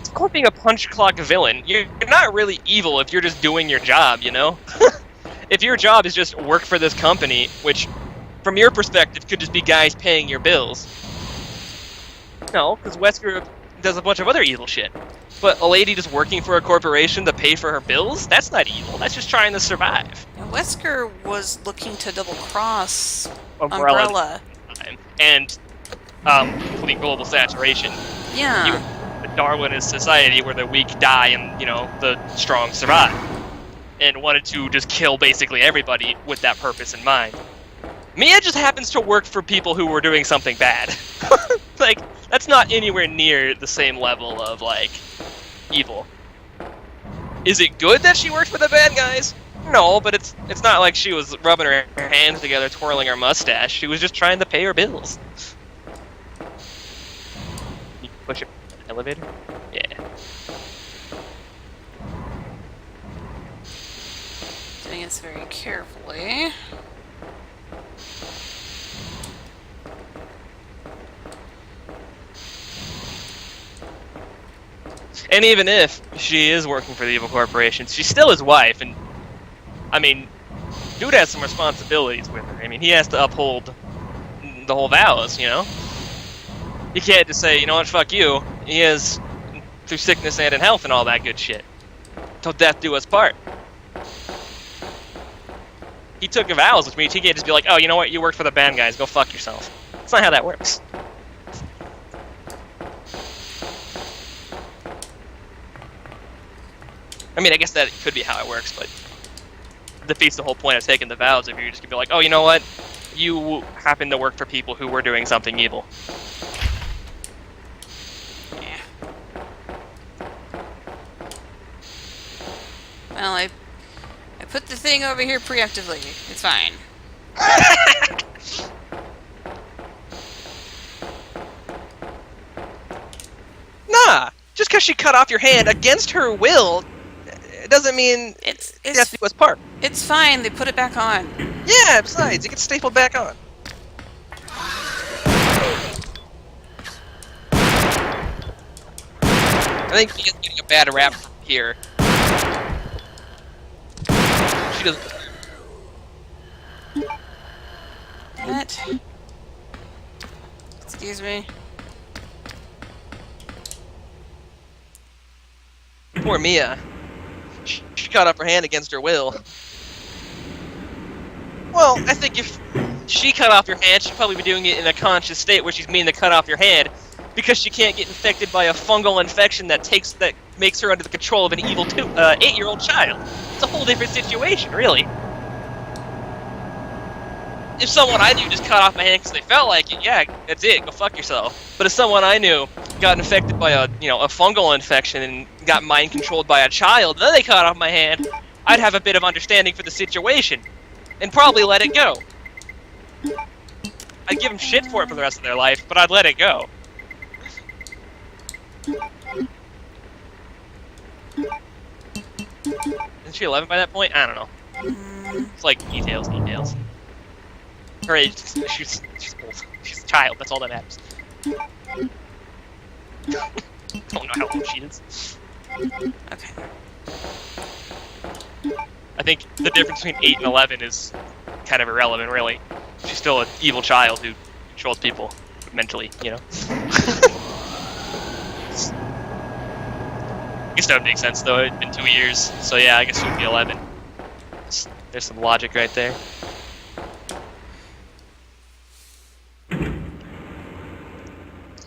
It's called being a punch clock villain. You're not really evil if you're just doing your job, you know? If your job is just work for this company, which, from your perspective, could just be guys paying your bills. No, because Wesker does a bunch of other evil shit. But a lady just working for a corporation to pay for her bills? That's not evil. That's just trying to survive. Yeah, Wesker was looking to double-cross Umbrella. Umbrella. And complete global saturation. Yeah. The Darwinist society where the weak die and, you know, the strong survive. And wanted to just kill basically everybody with that purpose in mind. Mia just happens to work for people who were doing something bad. Like, that's not anywhere near the same level of, like, evil. Is it good that she worked for the bad guys? No, but it's not like she was rubbing her hands together, twirling her mustache. She was just trying to pay her bills. You can push it in the elevator? Yeah. Doing this very carefully. And even if she is working for the evil corporation, she's still his wife, and I mean, dude has some responsibilities with her. I mean, he has to uphold the whole vows, you know? He can't just say, you know what, fuck you. He is through sickness and in health and all that good shit. Till death do us part. He took vows, which means he can't just be like, oh, you know what, you work for the bad guys, go fuck yourself. That's not how that works. I mean, I guess that could be how it works, but it defeats the whole point of taking the vows if you're just gonna be like, oh, you know what? You happen to work for people who were doing something evil. Yeah. Well, I put the thing over here preemptively. It's fine. Nah! Just because she cut off your hand against her will, it doesn't mean It's death do us part. it's fine. They put it back on. Yeah, besides, it gets stapled back on. I think he is getting a bad rap here. She doesn't. What? Excuse me. Poor Mia. She cut off her hand against her will. Well, I think if she cut off your hand, she'd probably be doing it in a conscious state where she's meaning to cut off your hand because she can't get infected by a fungal infection that makes her under the control of an evil 8-year-old child. It's a whole different situation, really. If someone I knew just cut off my hand because they felt like it, yeah, that's it. Go fuck yourself. But if someone I knew got infected by a fungal infection and got mind controlled by a child, then they cut off my hand, I'd have a bit of understanding for the situation and probably let it go. I'd give them shit for it for the rest of their life, but I'd let it go. Isn't she 11 by that point? I don't know. It's like details. Her age, she's old. She's a child, that's all that matters. Don't know how old she is. Okay. I think the difference between 8 and 11 is kind of irrelevant, really. She's still an evil child who controls people mentally, I guess that would make sense, though. It's been 2 years, so yeah, I guess it would be 11. There's some logic right there.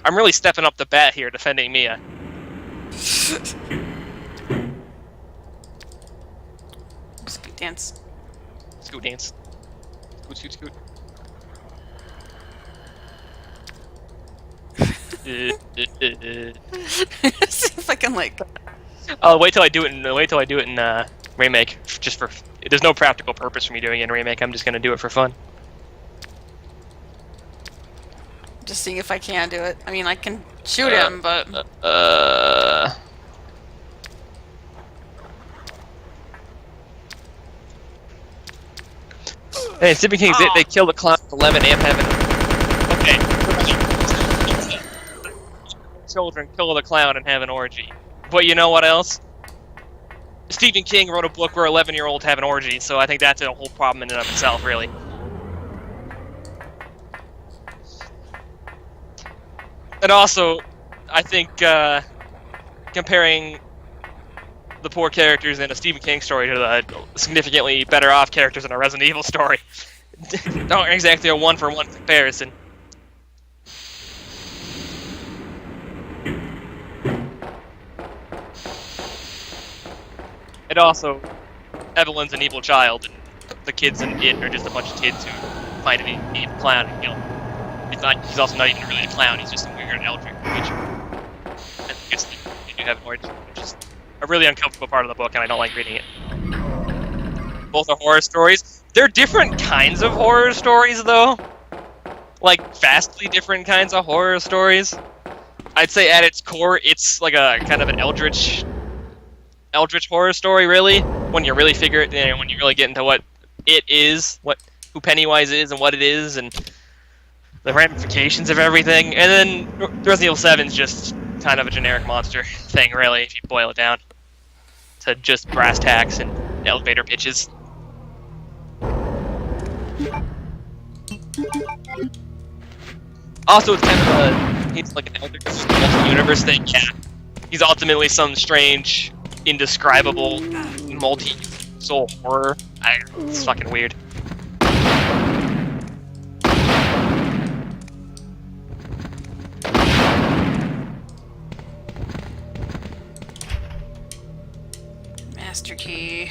I'm really stepping up the bat here, defending Mia. Scoot dance. Scoot dance. Scoot. See if I can like. Oh, wait till I do it in remake. Just for there's no practical purpose for me doing it in remake. I'm just gonna do it for fun. Just seeing if I can do it. I mean, I can shoot him, but Hey, Stephen King's It. They killed the clown at 11 and Heaven. Okay. Children kill the clown and have an orgy. But you know what else? Stephen King wrote a book where 11-year-olds have an orgy, so I think that's a whole problem in and of itself, really. And also, I think comparing the poor characters in a Stephen King story to the significantly better off characters in a Resident Evil story aren't exactly a one-for-one comparison. And also, Evelyn's an evil child, and the kids in It are just a bunch of kids who find an evil clown and kill him. He's also not even really a clown, he's just a weird eldritch creature. And I guess they do have an origin, which is a really uncomfortable part of the book, and I don't like reading it. Both are horror stories. They're different kinds of horror stories, though. Like, vastly different kinds of horror stories. I'd say at its core, it's like a kind of an eldritch horror story, really. When you really figure it, when you really get into what it is, who Pennywise is, and what it is, and the ramifications of everything. And then Resident Evil 7's just kind of a generic monster thing, really, if you boil it down to just brass tacks and elevator pitches. Also, it's kind of he's like an elder multi-universe thing. Yeah, he's ultimately some strange, indescribable, multi-soul horror. It's fucking weird. master key.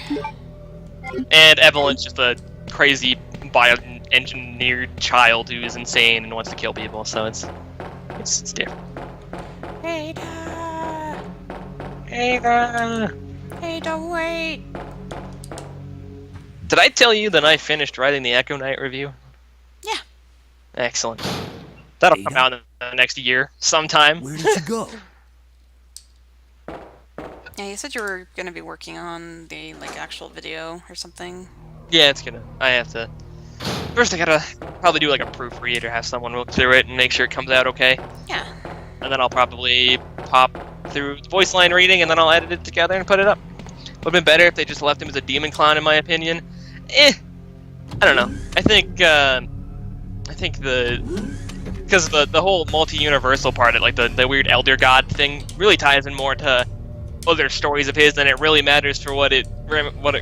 And Evelyn's just a crazy bio-engineered child who is insane and wants to kill people, so it's different. Ada! Ada! Ada, wait! Did I tell you that I finished writing the Echo Knight review? Yeah. Excellent. That'll Ada? come out in the next year, sometime. Where did she go? Yeah, you said you were gonna be working on the actual video or something. Yeah, I have to. First, I gotta probably do like a proofread or have someone look through it and make sure it comes out okay. Yeah. And then I'll probably pop through the voice line reading and then I'll edit it together and put it up. Would've been better if they just left him as a demon clown, in my opinion. I don't know. I think because the whole multi-universal part, like the weird elder god thing, really ties in more to other stories of his than it really matters for what it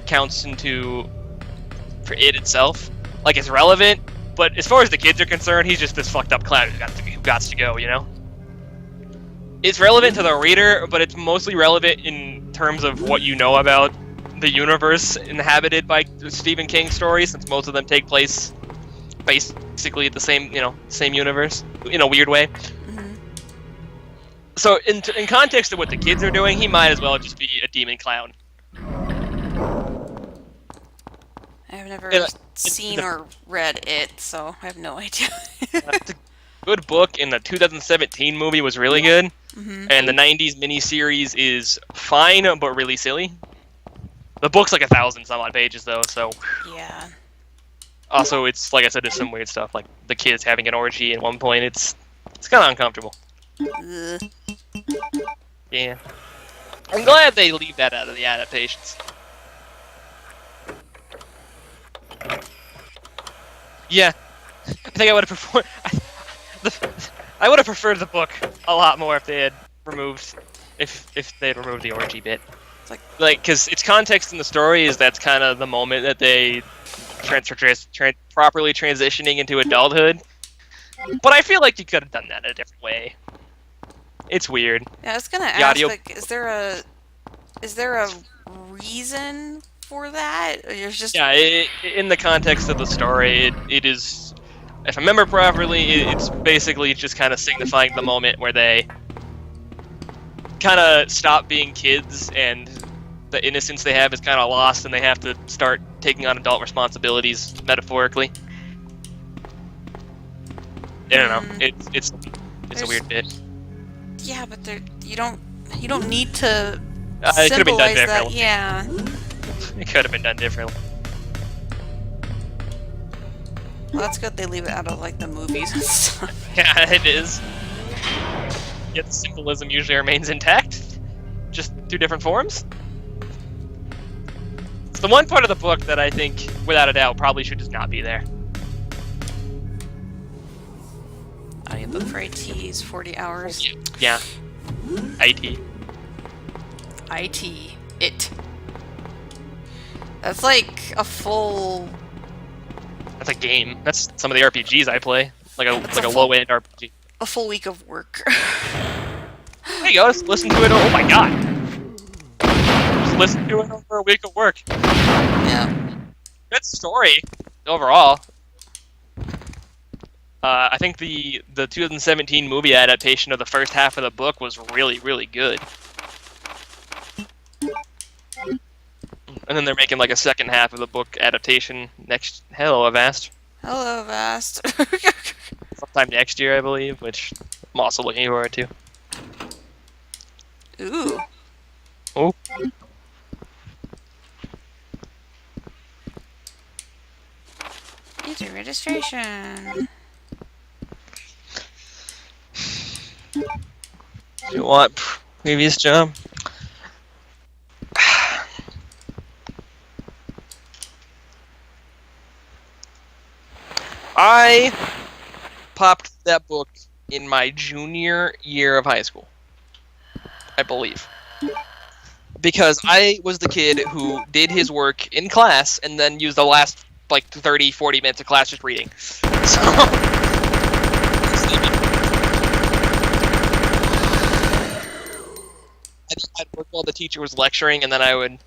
counts into for it itself. like it's relevant. But as far as the kids are concerned, he's just this fucked up clown who got to go. You know. It's relevant to the reader, but it's mostly relevant in terms of what you know about the universe inhabited by Stephen King stories, since most of them take place basically at the same, same universe in a weird way. Mm-hmm. So, in context of what the kids are doing, he might as well just be a demon clown. I've never seen or read it, so I have no idea. It's a good book, and the 2017 movie was really good. Mm-hmm. And the 90s miniseries is fine, but really silly. The book's like 1,000 some odd pages, though, so... Yeah. Also, it's, like I said, there's some weird stuff, like the kids having an orgy at one point. It's kind of uncomfortable. Ugh. Yeah. I'm glad they leave that out of the adaptations. Yeah. I think I would have preferred... I would have preferred the book a lot more if they had removed, if they had removed the orgy bit. Like, because its context in the story is that's kind of the moment that they properly transitioning into adulthood. But I feel like you could have done that a different way. It's weird. Yeah, I was gonna ask, like, is there a reason for that? Or you're just... Yeah, in the context of the story, it is. If I remember properly, it's basically just kind of signifying the moment where they kind of stop being kids and the innocence they have is kind of lost and they have to start taking on adult responsibilities, metaphorically. I don't know. It's a weird bit. Yeah, but you don't need to it could have been done symbolize that. differently. Yeah. It could have been done differently. Well, that's good they leave it out of, like, the movies and stuff. Yeah, it is. Yet the symbolism usually remains intact, just through different forms. It's the one part of the book that I think, without a doubt, probably should just not be there. Audiobook for IT is 40 hours. Yeah. IT. IT. It. That's like a full... That's a game. That's some of the RPGs I play. Like a full- low-end RPG. a full week of work. There you go, just listen to it. Oh my god. Just listen to it over a week of work. Yeah. Good story, overall. I think the 2017 movie adaptation of the first half of the book was really, really good. And then they're making like a second half of the book adaptation next. Hello, Avast. Hello, Vast. Sometime next year, I believe, which I'm also looking forward to. Ooh. Oh. User registration. You want previous job? I popped that book in my junior year of high school, I believe. Because I was the kid who did his work in class and then used the last, like, 30, 40 minutes of class just reading. So... I'd work while the teacher was lecturing, and then I would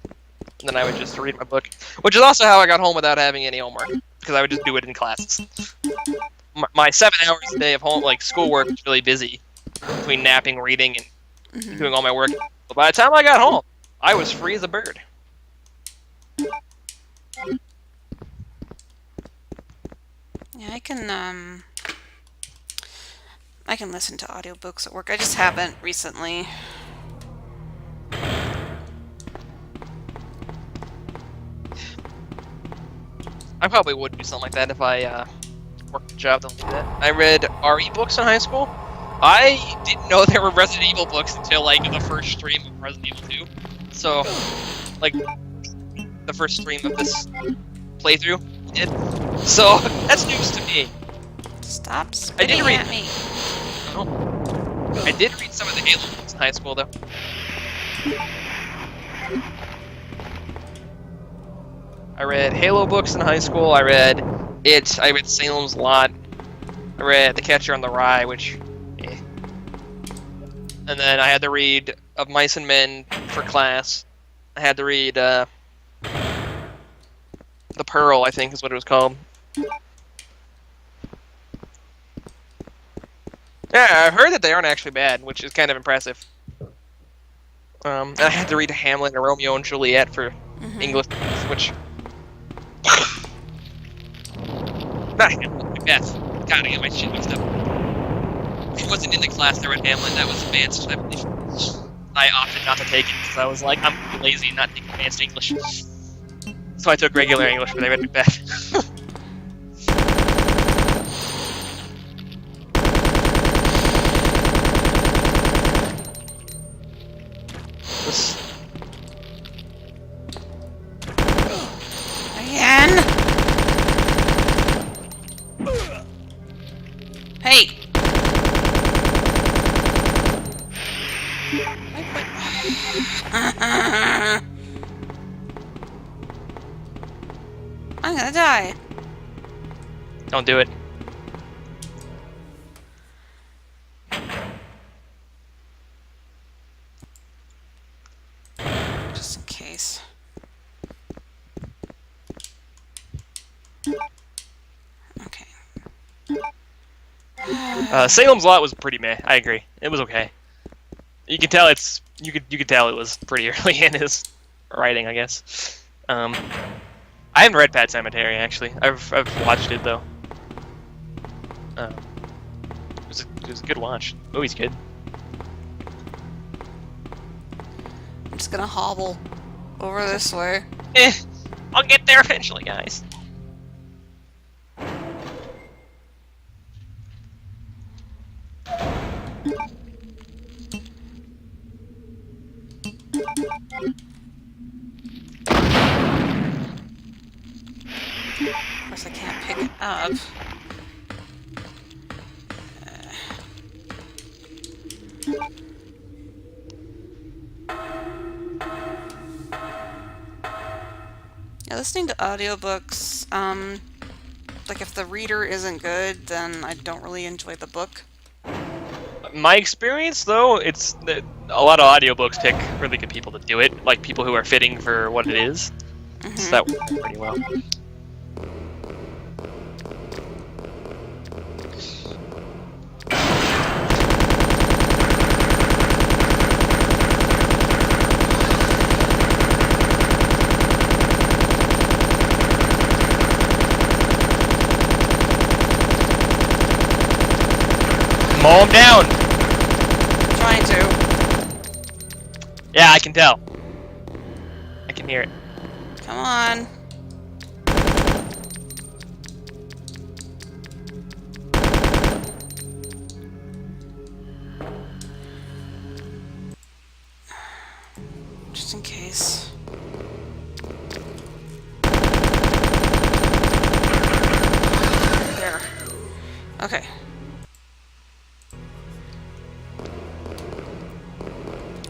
just read my book. Which is also how I got home without having any homework, because I would just do it in classes. My 7 hours a day of home, like, schoolwork was really busy between napping, reading, and doing all my work. But by the time I got home, I was free as a bird. Yeah, I can listen to audiobooks at work. I just haven't recently. I probably would do something like that if I worked a job that would do that. I read RE books in high school. I didn't know there were Resident Evil books until, like, the first stream of Resident Evil 2. So, like, the first stream of this playthrough we did. So, that's news to me. Stop spitting at me. Oh. I did read some of the Halo books in high school, though. I read Halo books in high school. I read I read Salem's Lot. I read The Catcher in the Rye, which, eh. And then I had to read Of Mice and Men for class. I had to read The Pearl, I think is what it was called. Yeah, I've heard that they aren't actually bad, which is kind of impressive. And I had to read Hamlet and Romeo and Juliet for English, which... Not Hamlet, Macbeth. Gotta get my shit mixed up. It wasn't in the class that read Hamlet, that was advanced, I believe. I opted not to take it because I was like, I'm too lazy and not taking advanced English. So I took regular English, but I read Macbeth. Again? Hey! I'm gonna die. Don't do it. Just in case. Okay. Salem's Lot was pretty meh. I agree. It was okay. You can tell you could tell it was pretty early in his writing, I guess. I haven't read Pet Sematary actually. I've watched it though. It was a good watch. The movie's good. I'm just gonna hobble over this way. I'll get there eventually, guys. Of course, I can't pick it up. Yeah, listening to audiobooks, like if the reader isn't good, then I don't really enjoy the book. My experience, though, it's that a lot of audiobooks pick really good people to do it, like people who are fitting for what it is. So that works pretty well. Mow him down! Trying to. Yeah, I can tell. I can hear it. Come on. Just in case. There. Okay.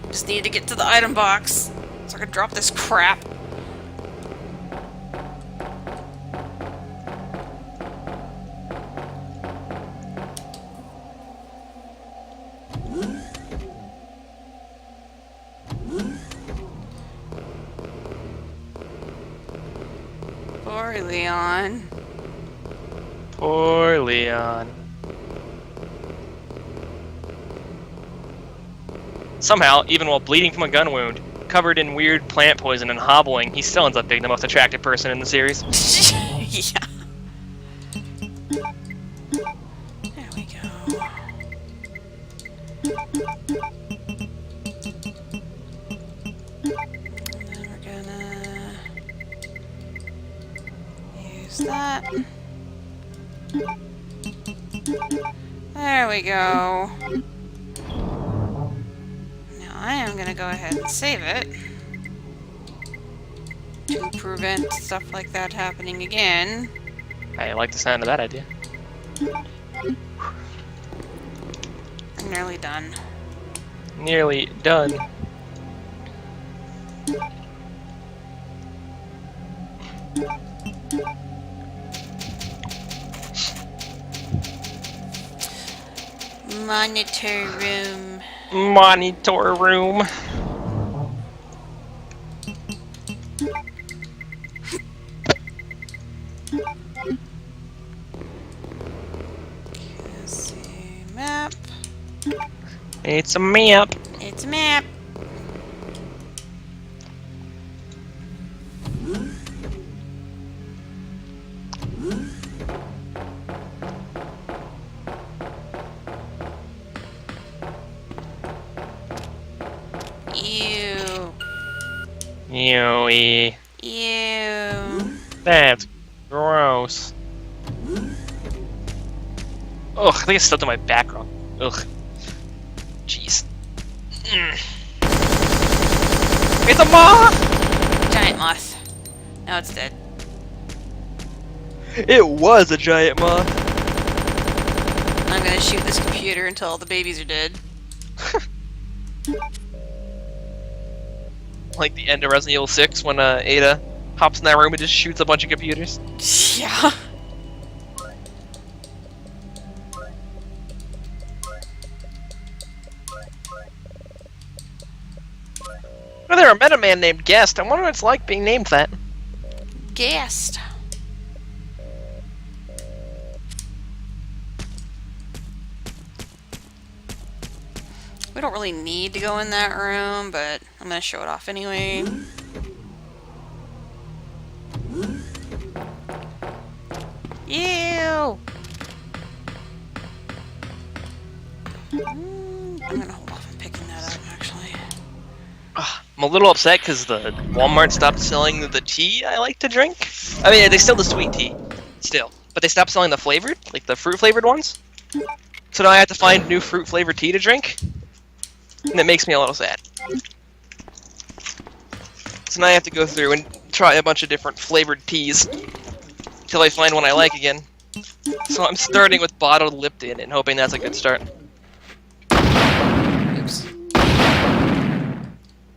Just need to get to the item box so I can drop this crap. Poor Leon. Poor Leon. Somehow, even while bleeding from a gun wound, covered in weird plant poison and hobbling, he still ends up being the most attractive person in the series. Yeah. There we go. And then we're gonna use that. There we go. I am gonna go ahead and save it to prevent stuff like that happening again. I like the sound of that idea. I'm nearly done. Nearly done. Monitor room. Monitor room. Let's see. Map. It's a map. It's a map. Ew. Ew. Ew. That's gross. Ugh, I think I stepped on my back wrong. Ugh. Jeez. It's a moth! Giant moth. Now it's dead. It was a giant moth. I'm gonna shoot this computer until all the babies are dead. Like the end of Resident Evil 6 when Ada hops in that room and just shoots a bunch of computers. Yeah. Oh, there, I met a man named Guest. I wonder what it's like being named that. Guest. We don't really need to go in that room, but I'm gonna show it off anyway. Ew! I'm gonna hold off on picking that up, actually. I'm a little upset because the Walmart stopped selling the tea I like to drink. I mean, they still the sweet tea, still, but they stopped selling the flavored, like the fruit flavored ones. So now I have to find new fruit flavored tea to drink, and it makes me a little sad. So now I have to go through and try a bunch of different flavored teas until I find one I like again. So I'm starting with bottled Lipton and hoping that's a good start. Oops.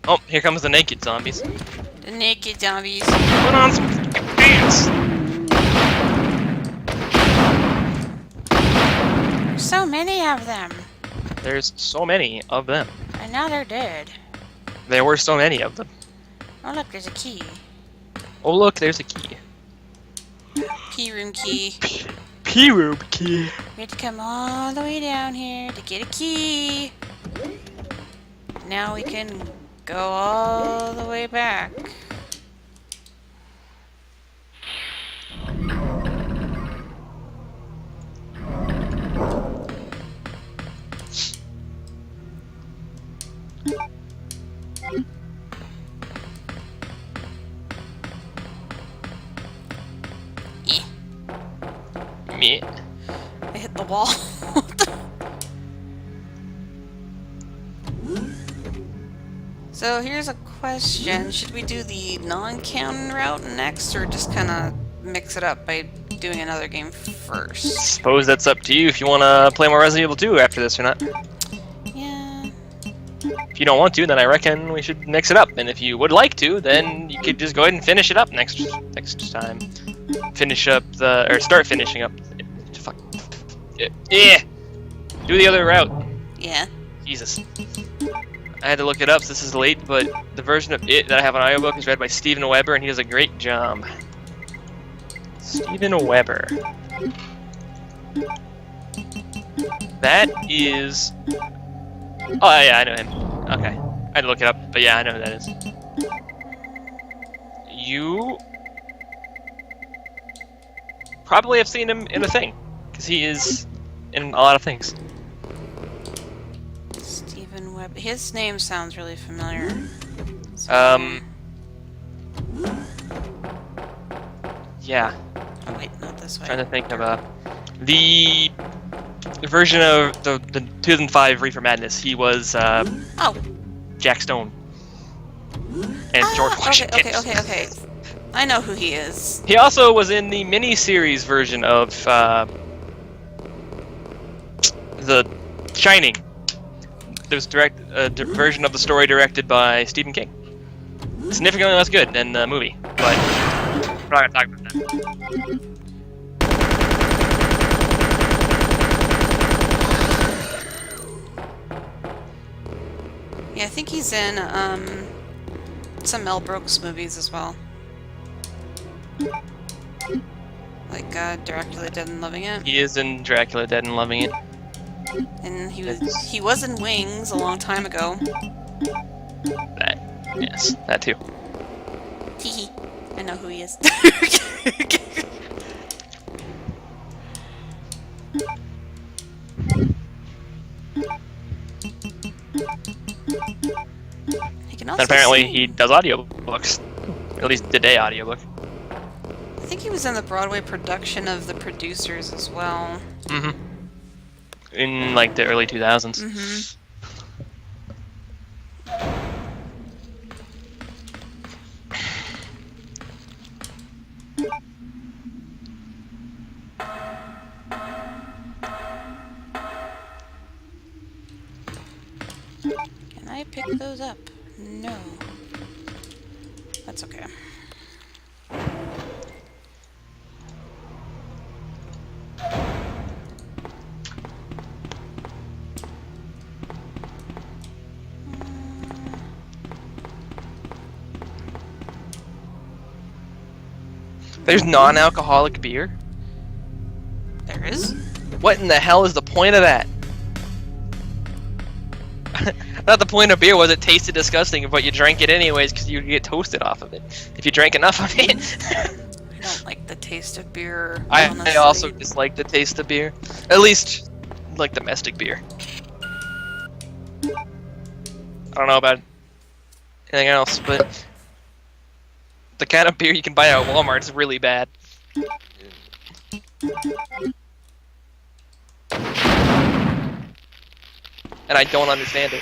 Oh, here comes the naked zombies. The naked zombies. Put on some fucking pants! There's so many of them. There's so many of them. And now they're dead. There were so many of them. Oh look, there's a key. Oh look, there's a key. Key room key. P-room key. We have to come all the way down here to get a key. Now we can go all the way back. Eh, Me. I hit the wall. So here's a question. Should we do the non-canon route next, or just kind of mix it up by doing another game first? Suppose that's up to you if you want to play more Resident Evil 2 after this or not. Yeah. If you don't want to, then I reckon we should mix it up. And if you would like to, then you could just go ahead and finish it up next time. Finish up start finishing up. Fuck. Yeah. Do the other route. Yeah. Jesus. I had to look it up, so this is late, but the version of it that I have on audiobook is read by Steven Weber, and he does a great job. Steven Weber. That is... Oh, yeah, I know him. Okay. I had to look it up, but yeah, I know who that is. You... probably have seen him in a thing, because he is in a lot of things. Steven Webb. His name sounds really familiar. So, Yeah. oh wait, not this way. Trying to think of the version of the 2005 Reefer Madness. He was Oh. Jack Stone and George Washington. Okay. I know who he is. He also was in the mini-series version of The Shining. There was version of the story directed by Stephen King. Significantly less good than the movie, but we're not gonna talk about that. Yeah, I think he's in some Mel Brooks movies as well. Like Dracula Dead and Loving It. He is in Dracula Dead and Loving It. And It's- he was in Wings a long time ago. That, yes, that too. Teehee. I know who he is. He can also And apparently sing. he does audiobooks. At least did a audiobook. I think he was in the Broadway production of The Producers as well. Mm-hmm. In like the early 2000s. Mm-hmm. Can I pick those up? No. That's okay. There's non-alcoholic beer? There is? What in the hell is the point of that? I thought the point of beer was it tasted disgusting, but you drank it anyways because you get toasted off of it. If you drank enough of it. I don't like the taste of beer. I honestly. also dislike the taste of beer. At least, like domestic beer. I don't know about anything else, but the kind of beer you can buy at Walmart is really bad. And I don't understand it.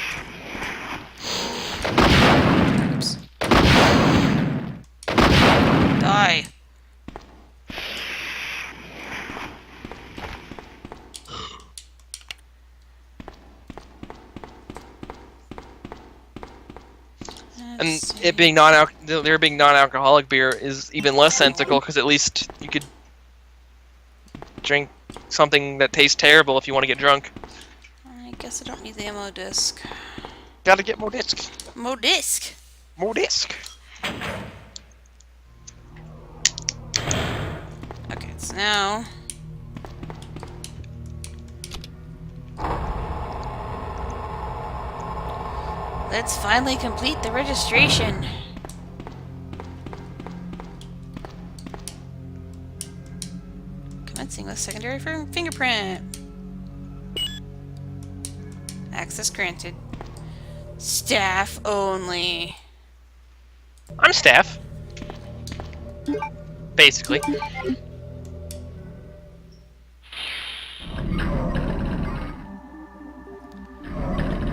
Oops. Die. And Let's see. it being there being non-alcoholic beer is even less sensical because at least you could drink something that tastes terrible if you want to get drunk. I guess I don't need the ammo disc. Gotta get more disc. Mo disc. More disc. Okay, so now. Let's finally complete the registration. Commencing with secondary fingerprint. Access granted. Staff only. I'm staff. Basically.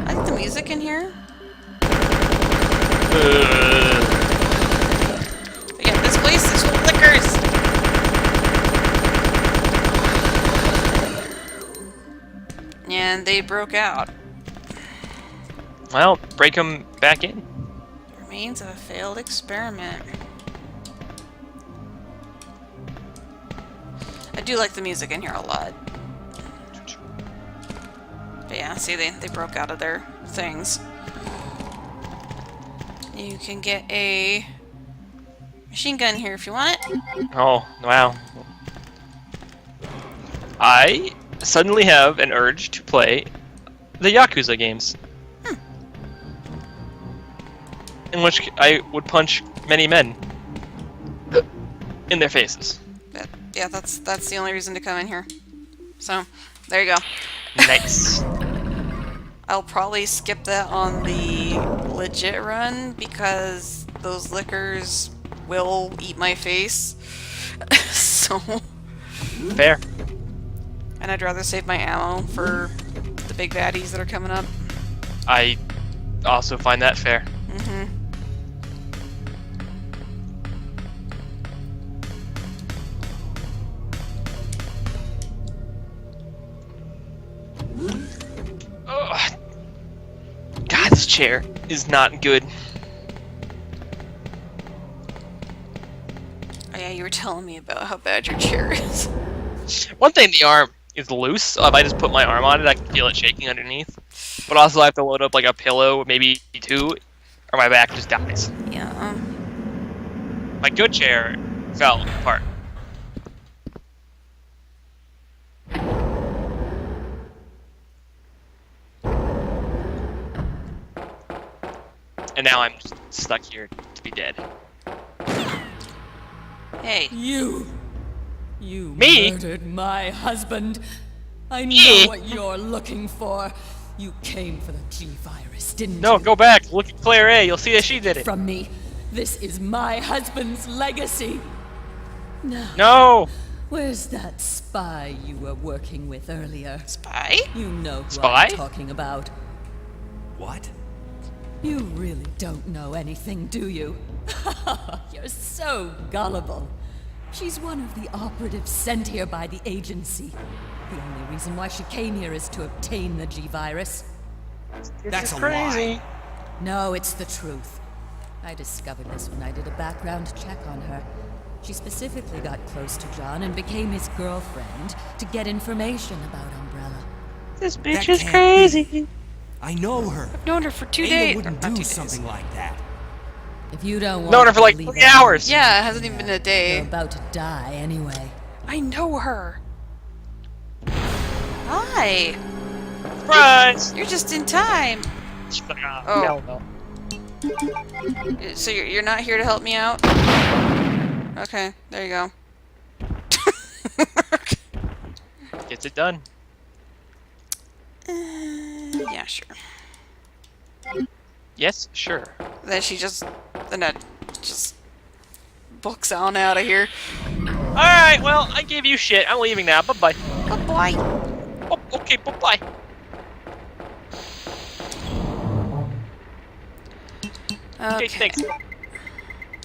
I like the music in here. But yeah, this place is full of liquors. And they broke out. Well, break them back in. Remains of a failed experiment. I do like the music in here a lot. But yeah, see, they broke out of their things. You can get a machine gun here if you want it. Oh, wow. I suddenly have an urge to play the Yakuza games. In which I would punch many men in their faces. But yeah, that's the only reason to come in here. So, there you go. Nice. I'll probably skip that on the legit run because those liquors will eat my face. So, Fair. and I'd rather save my ammo for the big baddies that are coming up. I also find that fair. Mm-hmm. Ugh. God, this chair is not good. Oh yeah, you were telling me about how bad your chair is. One thing they are is loose. So if I just put my arm on it, I can feel it shaking underneath. But also, I have to load up like a pillow, maybe 2, or my back just dies. Yeah. My good chair fell apart. And now I'm just stuck here to be dead. Hey. You Me? murdered my husband. I Me? know what you're looking for. You came for the G-Virus, didn't No, you? go back. Look at Claire A. You'll see that she did it. From me. This is my husband's legacy. Now, No! where's that spy you were working with earlier? Spy? You know who Spy? I'm talking about. What? You really don't know anything, do you? You're so gullible. She's one of the operatives sent here by the agency. The only reason why she came here is to obtain the G-Virus. That's a crazy. lie. No, it's the truth. I discovered this when I did a background check on her. She specifically got close to John and became his girlfriend to get information about Umbrella. This That bitch is can't crazy. I know her. Known her for 2 Ada days. wouldn't Not 2 do days. something like that. If you don't want Known her for like to 3 hours. Yeah, it hasn't even been a you're day. about to die anyway. I know her. Hi. Surprise! You're just in time. Oh. Hell no. So you're not here to help me out? Okay, there you go. Gets it done. Yeah, sure. Yes, sure. Then that just books on out of here. Alright, well, I gave you shit. I'm leaving now. Bye-bye. Goodbye. Oh, okay, bye-bye. Okay, thanks.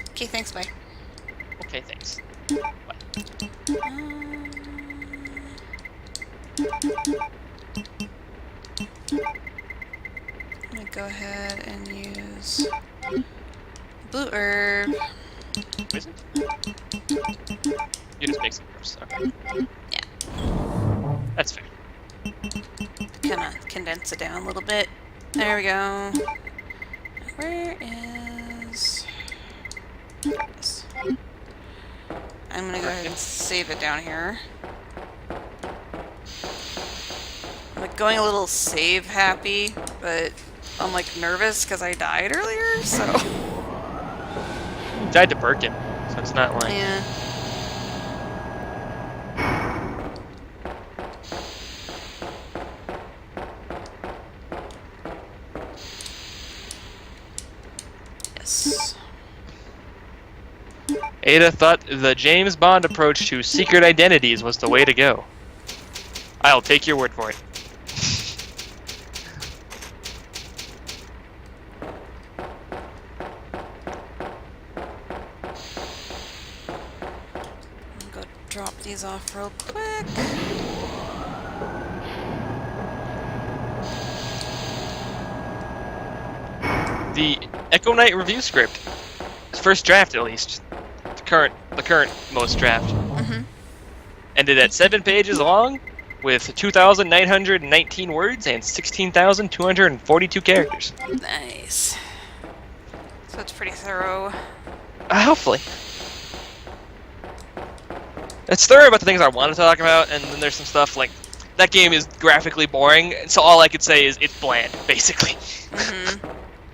Okay, thanks, bye. Okay, thanks. I'm gonna go ahead and use blue herb. Is it? You just make some herbs. Okay. Yeah. That's fair. Kind of condense it down a little bit. There we go. Where is... There it is. I'm gonna go ahead and save it down here. I'm like going a little save happy, but I'm like nervous because I died earlier, so... You died to Birkin, so it's not like... Yeah. Yes. Ada thought the James Bond approach to secret identities was the way to go. I'll take your word for it. I'm gonna go drop these off real quick. The Echo Knight review script, first draft at least, the current most draft, ended at 7 pages long, with 2,919 words and 16,242 characters. Nice. So it's pretty thorough. Hopefully. It's thorough about the things I want to talk about, and then there's some stuff like that game is graphically boring, so all I could say is it's bland, basically.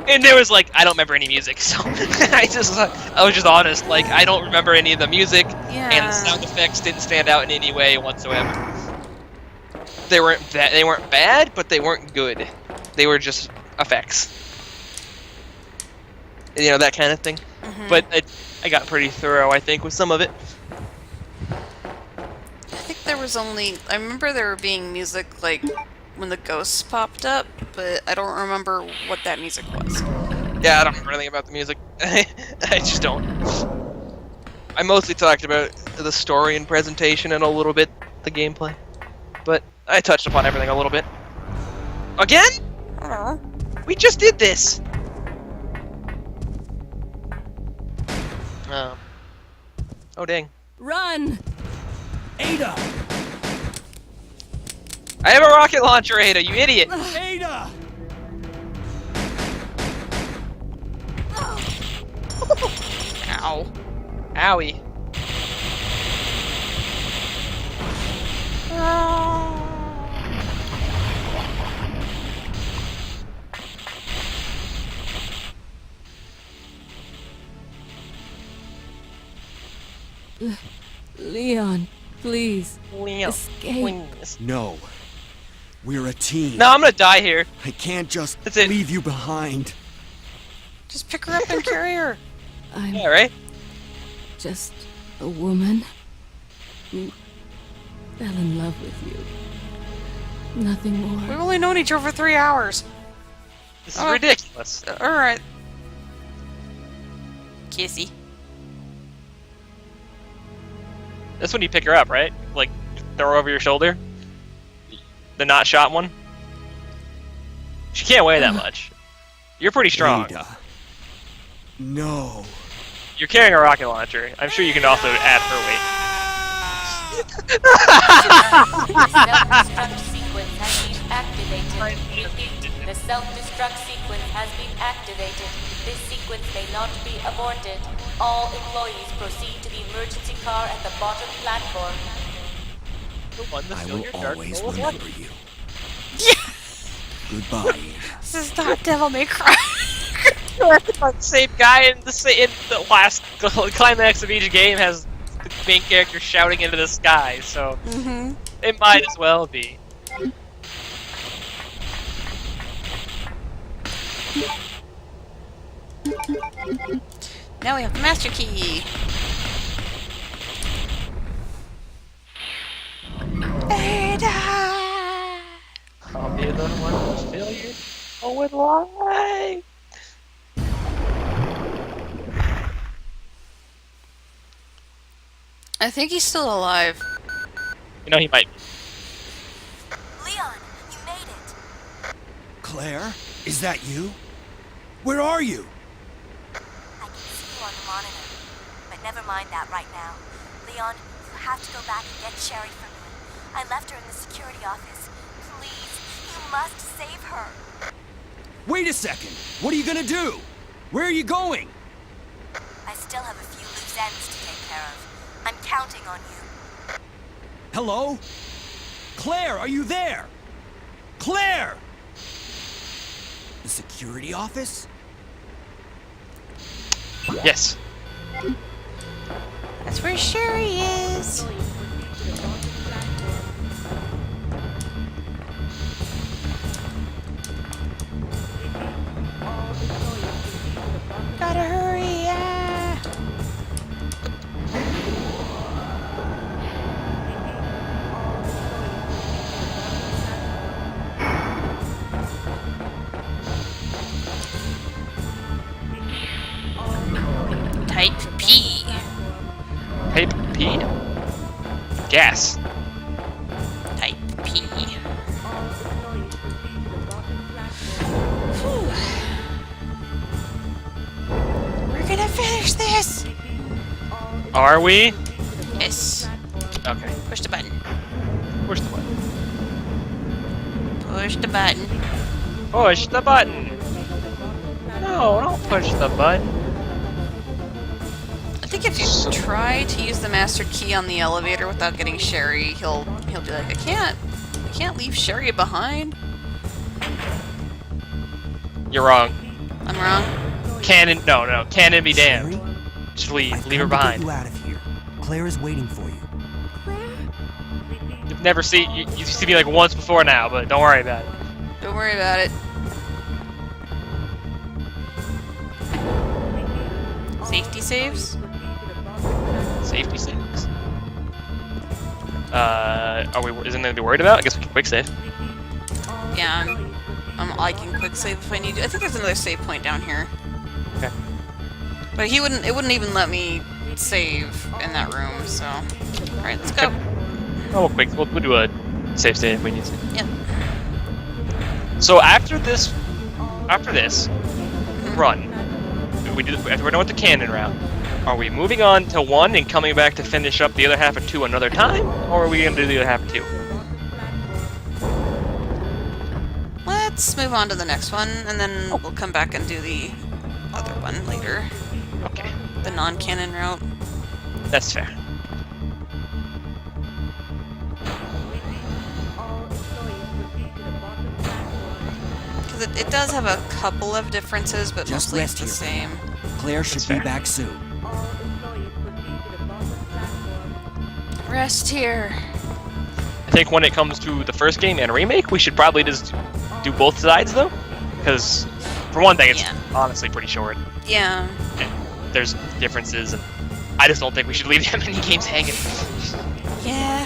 And there was like, I don't remember any music, so I was just honest. Like, I don't remember any of the music, and the sound effects didn't stand out in any way whatsoever. They weren't bad, but they weren't good. They were just effects. You know, that kind of thing. But I got pretty thorough, I think, with some of it. I think there was only... I remember there being music, like, when the ghosts popped up, but I don't remember what that music was. Yeah, I don't remember anything about the music. I just don't. I mostly talked about the story and presentation and a little bit the gameplay. But I touched upon everything a little bit. Again? Hello. We just did this! Oh dang. Run! Ada! I have a rocket launcher, Ada, you idiot! Ada! Ow. Owie. Leon, please. Leon, Escape. please. No. We're a team. No, I'm gonna die here. I can't just That's it. leave you behind. Just pick her up and carry her. I'm Yeah, right? just a woman who fell in love with you. Nothing We've more. only known each other for 3 hours. This is Oh. ridiculous. Alright. Kissy. That's when you pick her up, right? Like, throw her over your shoulder? The not shot one? She can't weigh that much. You're pretty strong. Ada. No. You're carrying a rocket launcher. I'm sure you can also add her weight. The self-destruct sequence has been activated. This sequence may not be aborted. All employees proceed to the emergency car at the bottom platform. I will always Dark remember you. Yeah. Goodbye. This is not Devil May Cry. The same guy in the last climax of each game has the main character shouting into the sky, so it might as well be. Now we have the master key. Ada! I'll be the one who's failure. Oh, with life. I think he's still alive. You know he might. Leon, you made it. Claire, is that you? Where are you? I can see you on the monitor. But never mind that right now. Leon, you have to go back and get Sherry for me. I left her in the security office. Please, you must save her. Wait a second. What are you gonna do? Where are you going? I still have a few loose ends to take care of. I'm counting on you. Hello? Claire, are you there? Claire! The security office? Yes. That's where Sherry is. Gotta hurry, yeah. Type P. Type P. Gas. Type P. Whew. We're gonna finish this. Are we? Yes. Okay. Push the button. Push the button. Push the button. Push the button. No, don't push the button. I think if you try to use the master key on the elevator without getting Sherry, he'll be like, I can't leave Sherry behind. You're wrong. I'm wrong. Canon, no, Canon be damned. Sherry? Just I've leave her come to get behind. you out of here. Claire is waiting for you. You've never seen, you've seen me like once before now, but don't worry about it. Don't worry about it. Safety saves? Safety saves. Isn't there to be worried about? I guess we can quick save. Yeah, I can quick save if I need to. I think there's another save point down here. Okay. But it wouldn't even let me save in that room, so. Alright, let's go. Oh, quick, we'll do a save state if we need to. Yep. So after this run, we're done with the Canon route. Are we moving on to 1 and coming back to finish up the other half of 2 another time, or are we gonna do the other half of 2? let's move on to the next one, and then we'll come back and do the other one later. Okay, The non-canon route. that's fair. Because it does have a couple of differences, but Just mostly it's rest the here. same. Claire should That's be fair. back soon. Rest here. I think when it comes to the first game and remake, we should probably just do both sides though, because for one thing, it's Yeah. honestly pretty short. Yeah. And there's differences, and I just don't think we should leave that many games hanging. Yeah.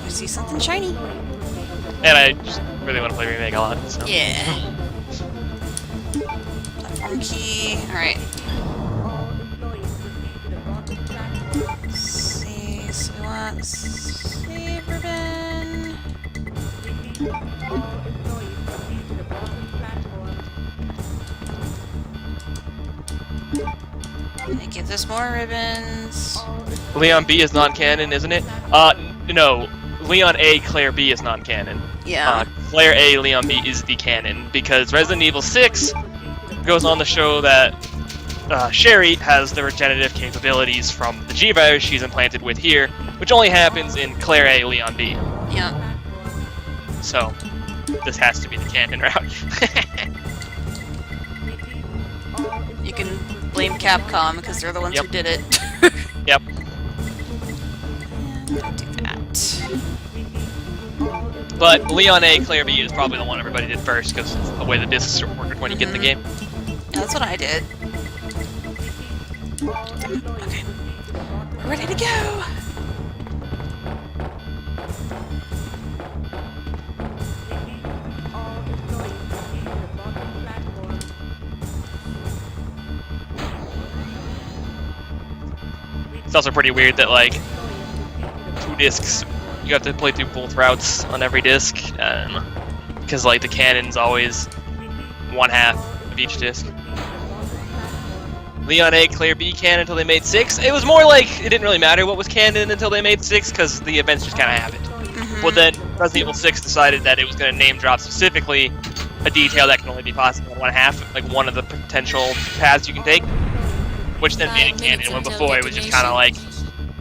I see something shiny. And I just really want to play remake a lot. So. Yeah. Platform key. Alright. See, so we want save ribbon. And it gives us more ribbons. Leon B is non-canon, isn't it? No. Leon A, Claire B is non-canon. Yeah. Claire A, Leon B is the canon, because Resident Evil 6 goes on to show that Sherry has the regenerative capabilities from the G-Virus she's implanted with here, which only happens in Claire A, Leon B. Yeah. So, this has to be the canon route. You can blame Capcom because they're the ones Yep. who did it. Yep. I'm gonna do that. But Leon A, Claire B is probably the one everybody did first, because it's the way the discs work when you get in the game. Yeah, that's what I did. Okay. We're ready to go! It's also pretty weird that, like, 2 discs, you have to play through both routes on every disc, because, like, the canon's always 1/2 of each disc. Leon A, Claire B canon until they made 6. It was more like it didn't really matter what was canon until they made 6, because the events just kind of happened. But then Resident Evil 6 decided that it was going to name drop specifically a detail that can only be possible in 1/2, like one of the potential paths you can take, which then made it canon, when before it was just kind of like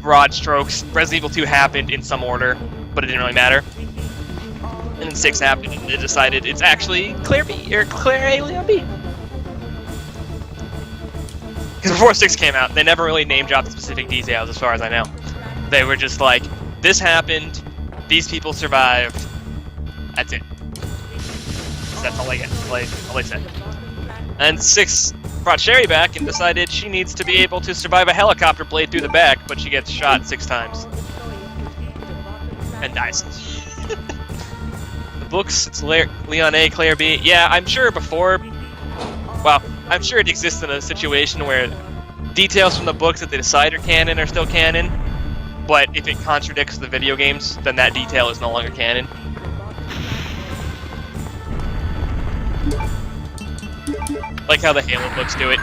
broad strokes. Resident Evil 2 happened in some order, but it didn't really matter. And then 6 happened, and they decided it's actually Claire B, or Claire A, Leon B. Because before 6 came out, they never really name dropped specific details, as far as I know. They were just like, this happened, these people survived, that's it. So that's all they get, all they said. And 6 brought Sherry back and decided she needs to be able to survive a helicopter blade through the back, but she gets shot 6 times. And dies. The books, it's Leon A, Claire B. Yeah, I'm sure before... Well, I'm sure it exists in a situation where details from the books that they decide are canon are still canon, but if it contradicts the video games, then that detail is no longer canon. Like how the Halo books do it.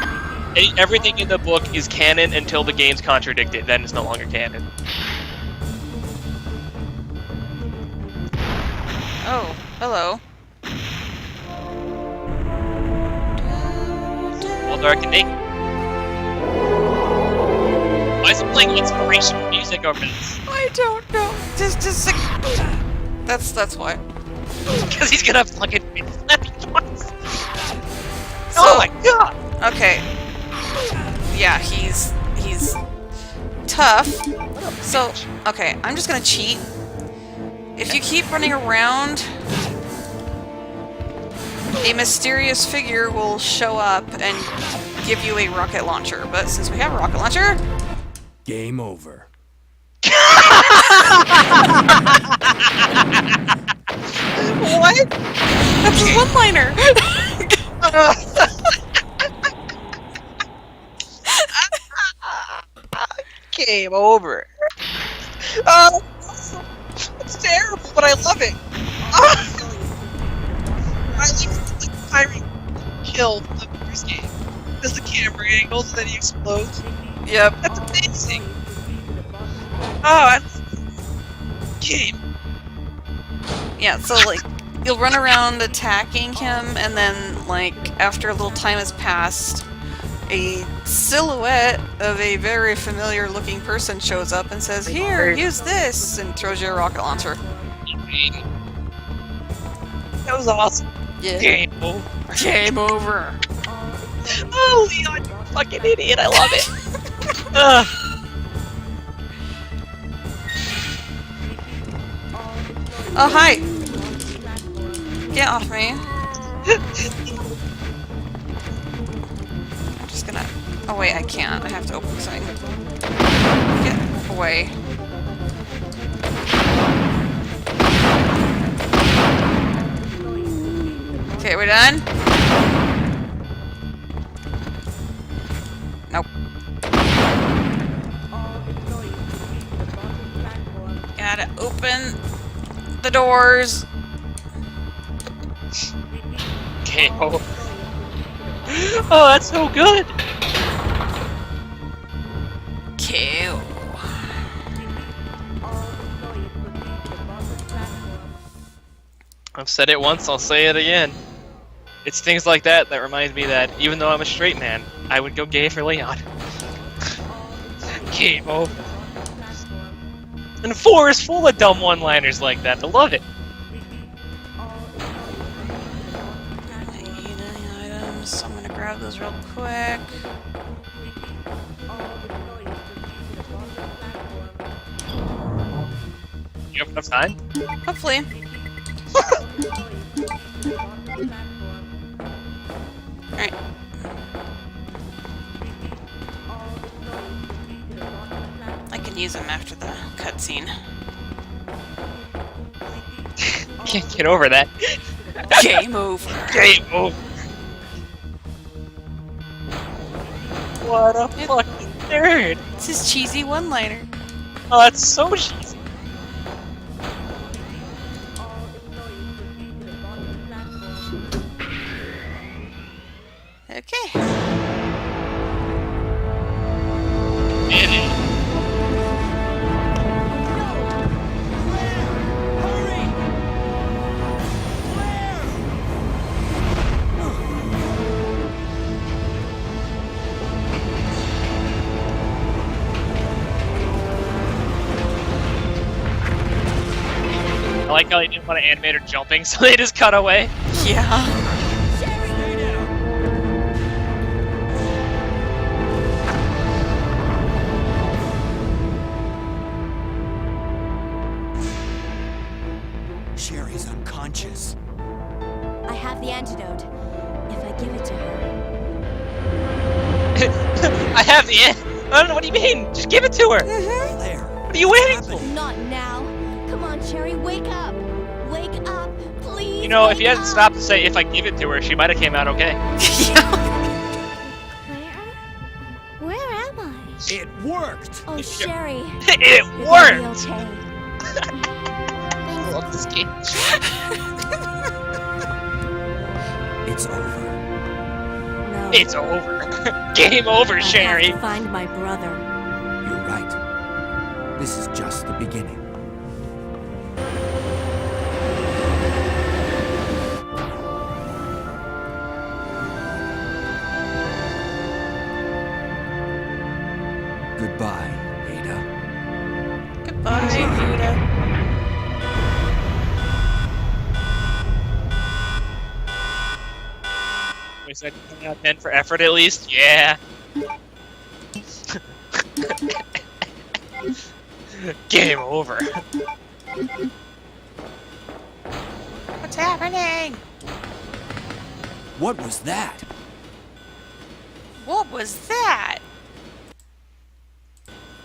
Everything in the book is canon until the games contradict it, then it's no longer canon. Oh, hello. All dark and naked. Why is it playing inspirational music over this? I don't know. Just like... That's why. Because he's gonna fucking slap you twice. So, Oh my god! Okay. Yeah, he's tough. So, okay, I'm just gonna cheat. If you keep running around, a mysterious figure will show up and give you a rocket launcher. But since we have a rocket launcher... Game over. What? That's his one-liner! Game over. Oh, it's terrible, but I love it. I like the firing kill from the first game. Does the camera angles and then he explodes. Yep. That's amazing. Oh, Game. Yeah, so like you'll run around attacking him, and then like after a little time has passed, a silhouette of a very familiar looking person shows up and says, "Here, use this," and throws you a rocket launcher. That was awesome. Yeah. Game over. Game over. Oh, Leon, you fucking idiot! I love it. Ugh. Oh, hi! Get off me. I'm just gonna... Oh wait, I can't. I have to open something. Get away. Okay, we're done? Nope. Gotta open the doors. Game over. Oh, that's so good. Kill. I've said it once, I'll say it again. It's things like that that remind me that even though I'm a straight man, I would go gay for Leon. Game over. And 4 is full of dumb one-liners like that. I love it. Items. I'm gonna grab those real quick. You have enough time? Hopefully. Alright. I can use them after the cutscene. Can't get over that. Game over. Game over. What a fucking nerd. It's his cheesy one-liner. Oh, that's so cheesy. Okay. Did it. I like how they didn't want to animate her jumping, so they just cut away. Yeah. Sherry's unconscious. I have the antidote. If I give it to her. I have the end. I don't know what do you mean. Just give it to her. Claire. What are you waiting for? Not now. Come on, Cherry, wake up. Wake up, please. You know, if wake you hadn't up. stopped to say if I give it to her, she might have came out okay. Claire? Where am I? It worked. Oh, Sherry. It You're gonna worked. be okay. I love this game. It's over. No. It's over. Game over, I Sherry. have to find my brother. You're right. This is just the beginning. Goodbye, Ada. Goodbye, Ada. We said 10 out of 10 for effort at least? Yeah. Game over. What's happening? What was that? What was that?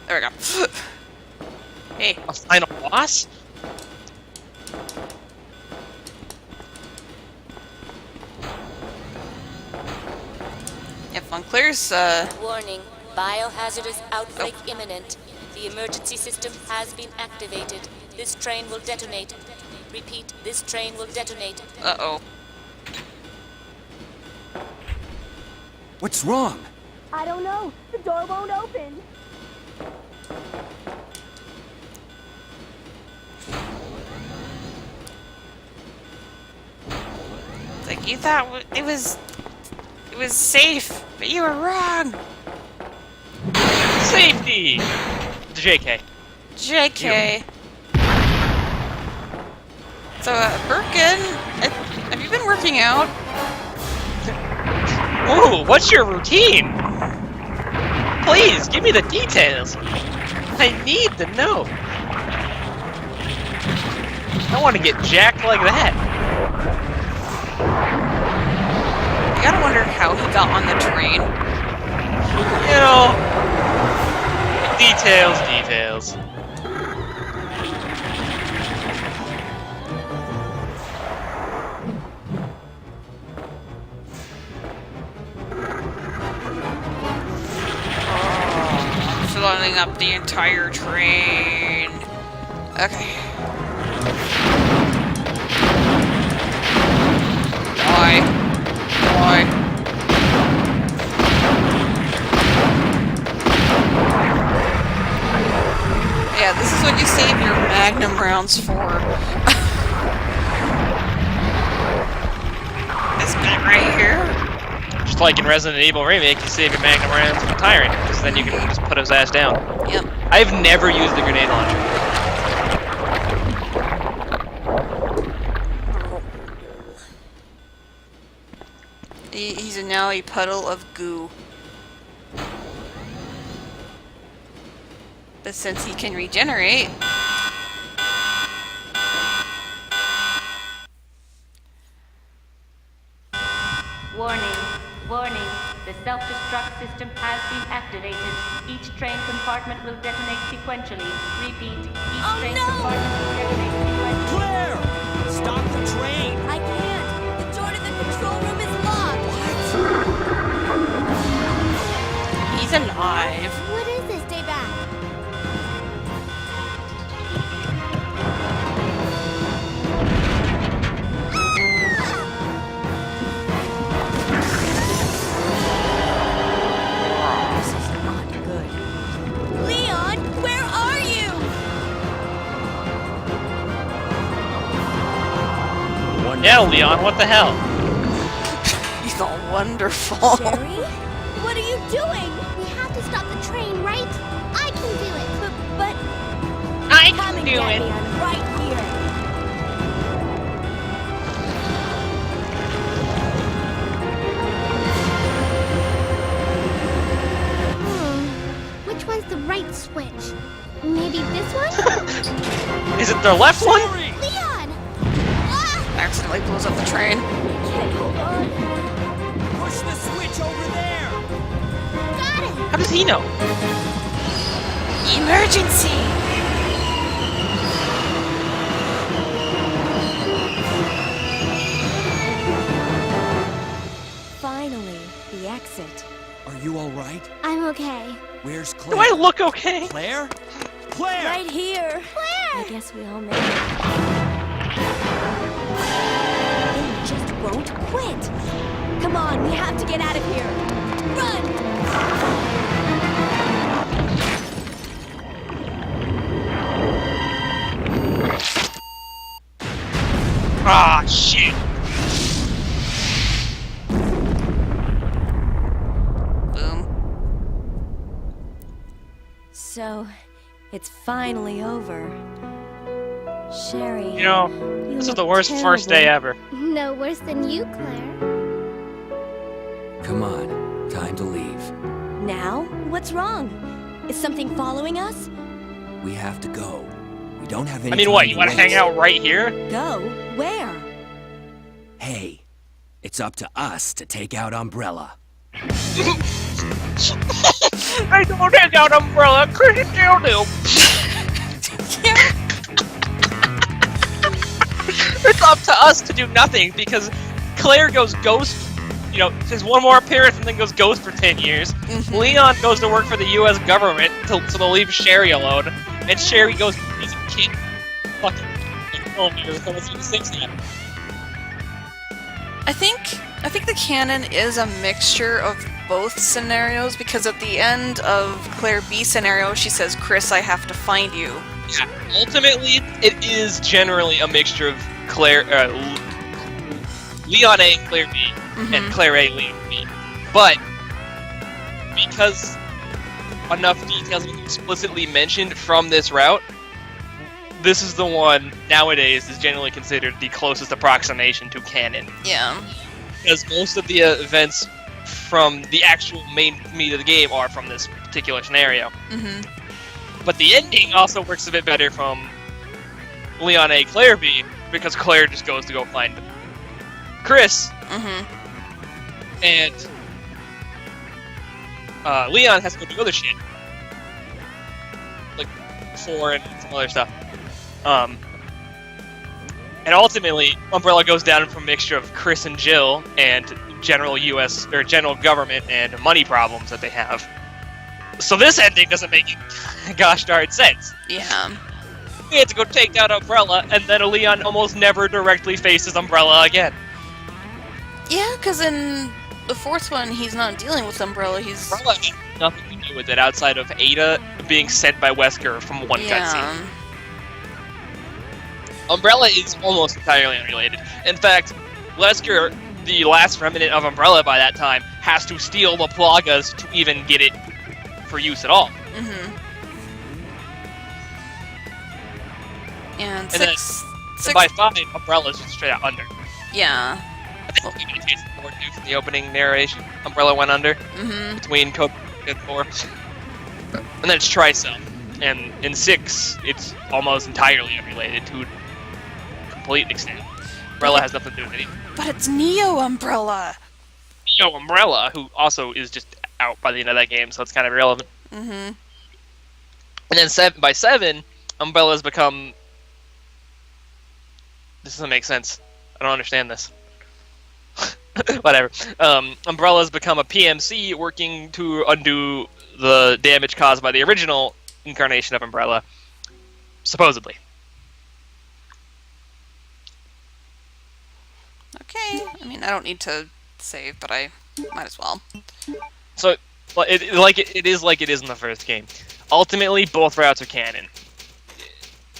There we go. Hey. A final boss? If one clears, Warning, biohazardous outbreak imminent. The emergency system has been activated. This train will detonate. Repeat, this train will detonate. uh-oh. What's wrong? I don't know. The door won't open. You thought it was safe, but you were wrong. Safety! JK. JK. So, Birkin, have you been working out? Ooh, what's your routine? Please, give me the details. I need to know. I want to get jacked like that. You gotta wonder how he got on the train. You know, details. Filling up the entire train. Okay. Why? Yeah, this is what you save your magnum rounds for. This bit right here. Just like in Resident Evil Remake, you save your magnum rounds for Tyrant, because then you can just put his ass down. Yep. I've never used the grenade launcher. He's now a puddle of goo. But since he can regenerate... Warning. The self-destruct system has been activated. Each train compartment will detonate sequentially. Repeat, each train compartment will detonate sequentially. Claire! Stop the train! I can't. The door to the control room is locked. He's alive. What is this? Stay back. This is not good. Leon, where are you? Yeah, Leon, what the hell? He's all wonderful. Jerry? What are you doing? We have to stop the train, right? I can do it. But I come and do get it. me. I'm right here. Which one's the right switch? Maybe this one? Is it the left one? Leon! Ah! Accidentally blows up the train. Can't hold on. Push the switch over there! Got it! How does he know? Emergency! Finally, the exit. Are you alright? I'm okay. Where's Do Claire? I look okay? Claire? Claire! Right here. Claire! I guess we all made it. They just won't quit. Come on, we have to get out of here. Run! Ah, shit. Boom. So, it's finally over. Sherry. You know, this is the worst first day ever. No worse than you, Claire. Come on, time to leave. Now? What's wrong? Is something following us? We have to go. We don't have any I mean, time what, you want to waste. hang out right here? Go? Where? Hey, it's up to us to take out Umbrella. I don't hang out Umbrella, Chris do. It's up to us to do nothing because Claire goes ghost, you know, does one more appearance and then goes ghost for 10 years. Leon goes to work for the U.S. government so they'll leave Sherry alone, and Sherry goes to be a kid. Fucking film here, so let's see the six now. I think the canon is a mixture of both scenarios because at the end of Claire B scenario, she says, "Chris, I have to find you." Yeah, ultimately, it is generally a mixture of Leon A and Claire B, and Claire A, Leon B. But because enough details have been explicitly mentioned from this route, this is the one nowadays is generally considered the closest approximation to canon. Yeah. Because most of the events from the actual main meat of the game are from this particular scenario. But the ending also works a bit better from Leon A, Claire B, because Claire just goes to go find Chris, and Leon has to go do other shit, like 4 and some other stuff. And ultimately, Umbrella goes down from a mixture of Chris and Jill and general U.S. or general government and money problems that they have. So this ending doesn't make gosh darn sense. Yeah. We had to go take down Umbrella, and then Leon almost never directly faces Umbrella again. Yeah, because in the 4th one, he's not dealing with Umbrella. He's Umbrella has nothing to do with it outside of Ada being sent by Wesker from one cutscene. Umbrella is almost entirely unrelated. In fact, Wesker, the last remnant of Umbrella by that time, has to steal the Plagas to even get it for use at all. And then by 5, Umbrella's just straight out under. Yeah. I think we can taste the 4 too from the opening narration. Umbrella went under between Code and 4. And then it's Tricell. And in 6, it's almost entirely unrelated to a complete extent. Umbrella has nothing to do with it either. But it's Neo Umbrella! Neo Umbrella, who also is just out by the end of that game, so it's kind of irrelevant. And then by 7, Umbrella's become... This doesn't make sense. I don't understand this. Whatever. Umbrella's become a PMC working to undo the damage caused by the original incarnation of Umbrella. Supposedly. Okay. I mean, I don't need to save, but I might as well. So, it is like it is in the first game. Ultimately, both routes are canon.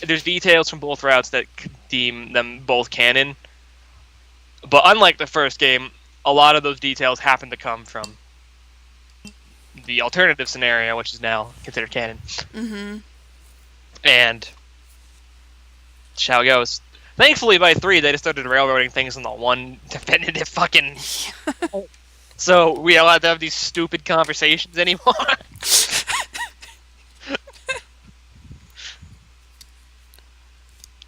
There's details from both routes that deem them both canon. But unlike the first game, a lot of those details happen to come from the alternative scenario, which is now considered canon. And that's how it goes. Thankfully, by 3, they just started railroading things in the one definitive fucking... So we don't have to have these stupid conversations anymore.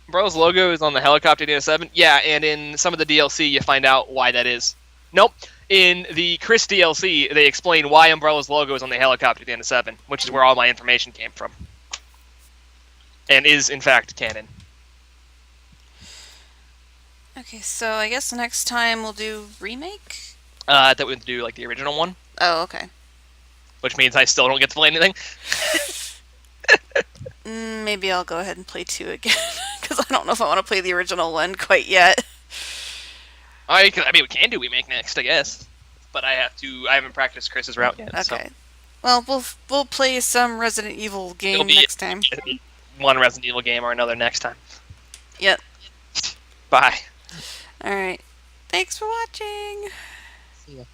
Umbrella's logo is on the helicopter in 7. Yeah, and in some of the DLC, you find out why that is. Nope. In the Chris DLC, they explain why Umbrella's logo is on the helicopter at the end of 7, which is where all my information came from. And is, in fact, canon. Okay, so I guess next time we'll do remake? I thought we'd do, like, the original one. Oh, okay. Which means I still don't get to play anything. Maybe I'll go ahead and play 2 again, because I don't know if I want to play the original one quite yet. I mean, we can do remake next, I guess. But I haven't practiced Chris's route yet. Okay. So. Well, we'll play some Resident Evil game next time. One Resident Evil game or another next time. Yep. Bye. Alright. Thanks for watching! See ya.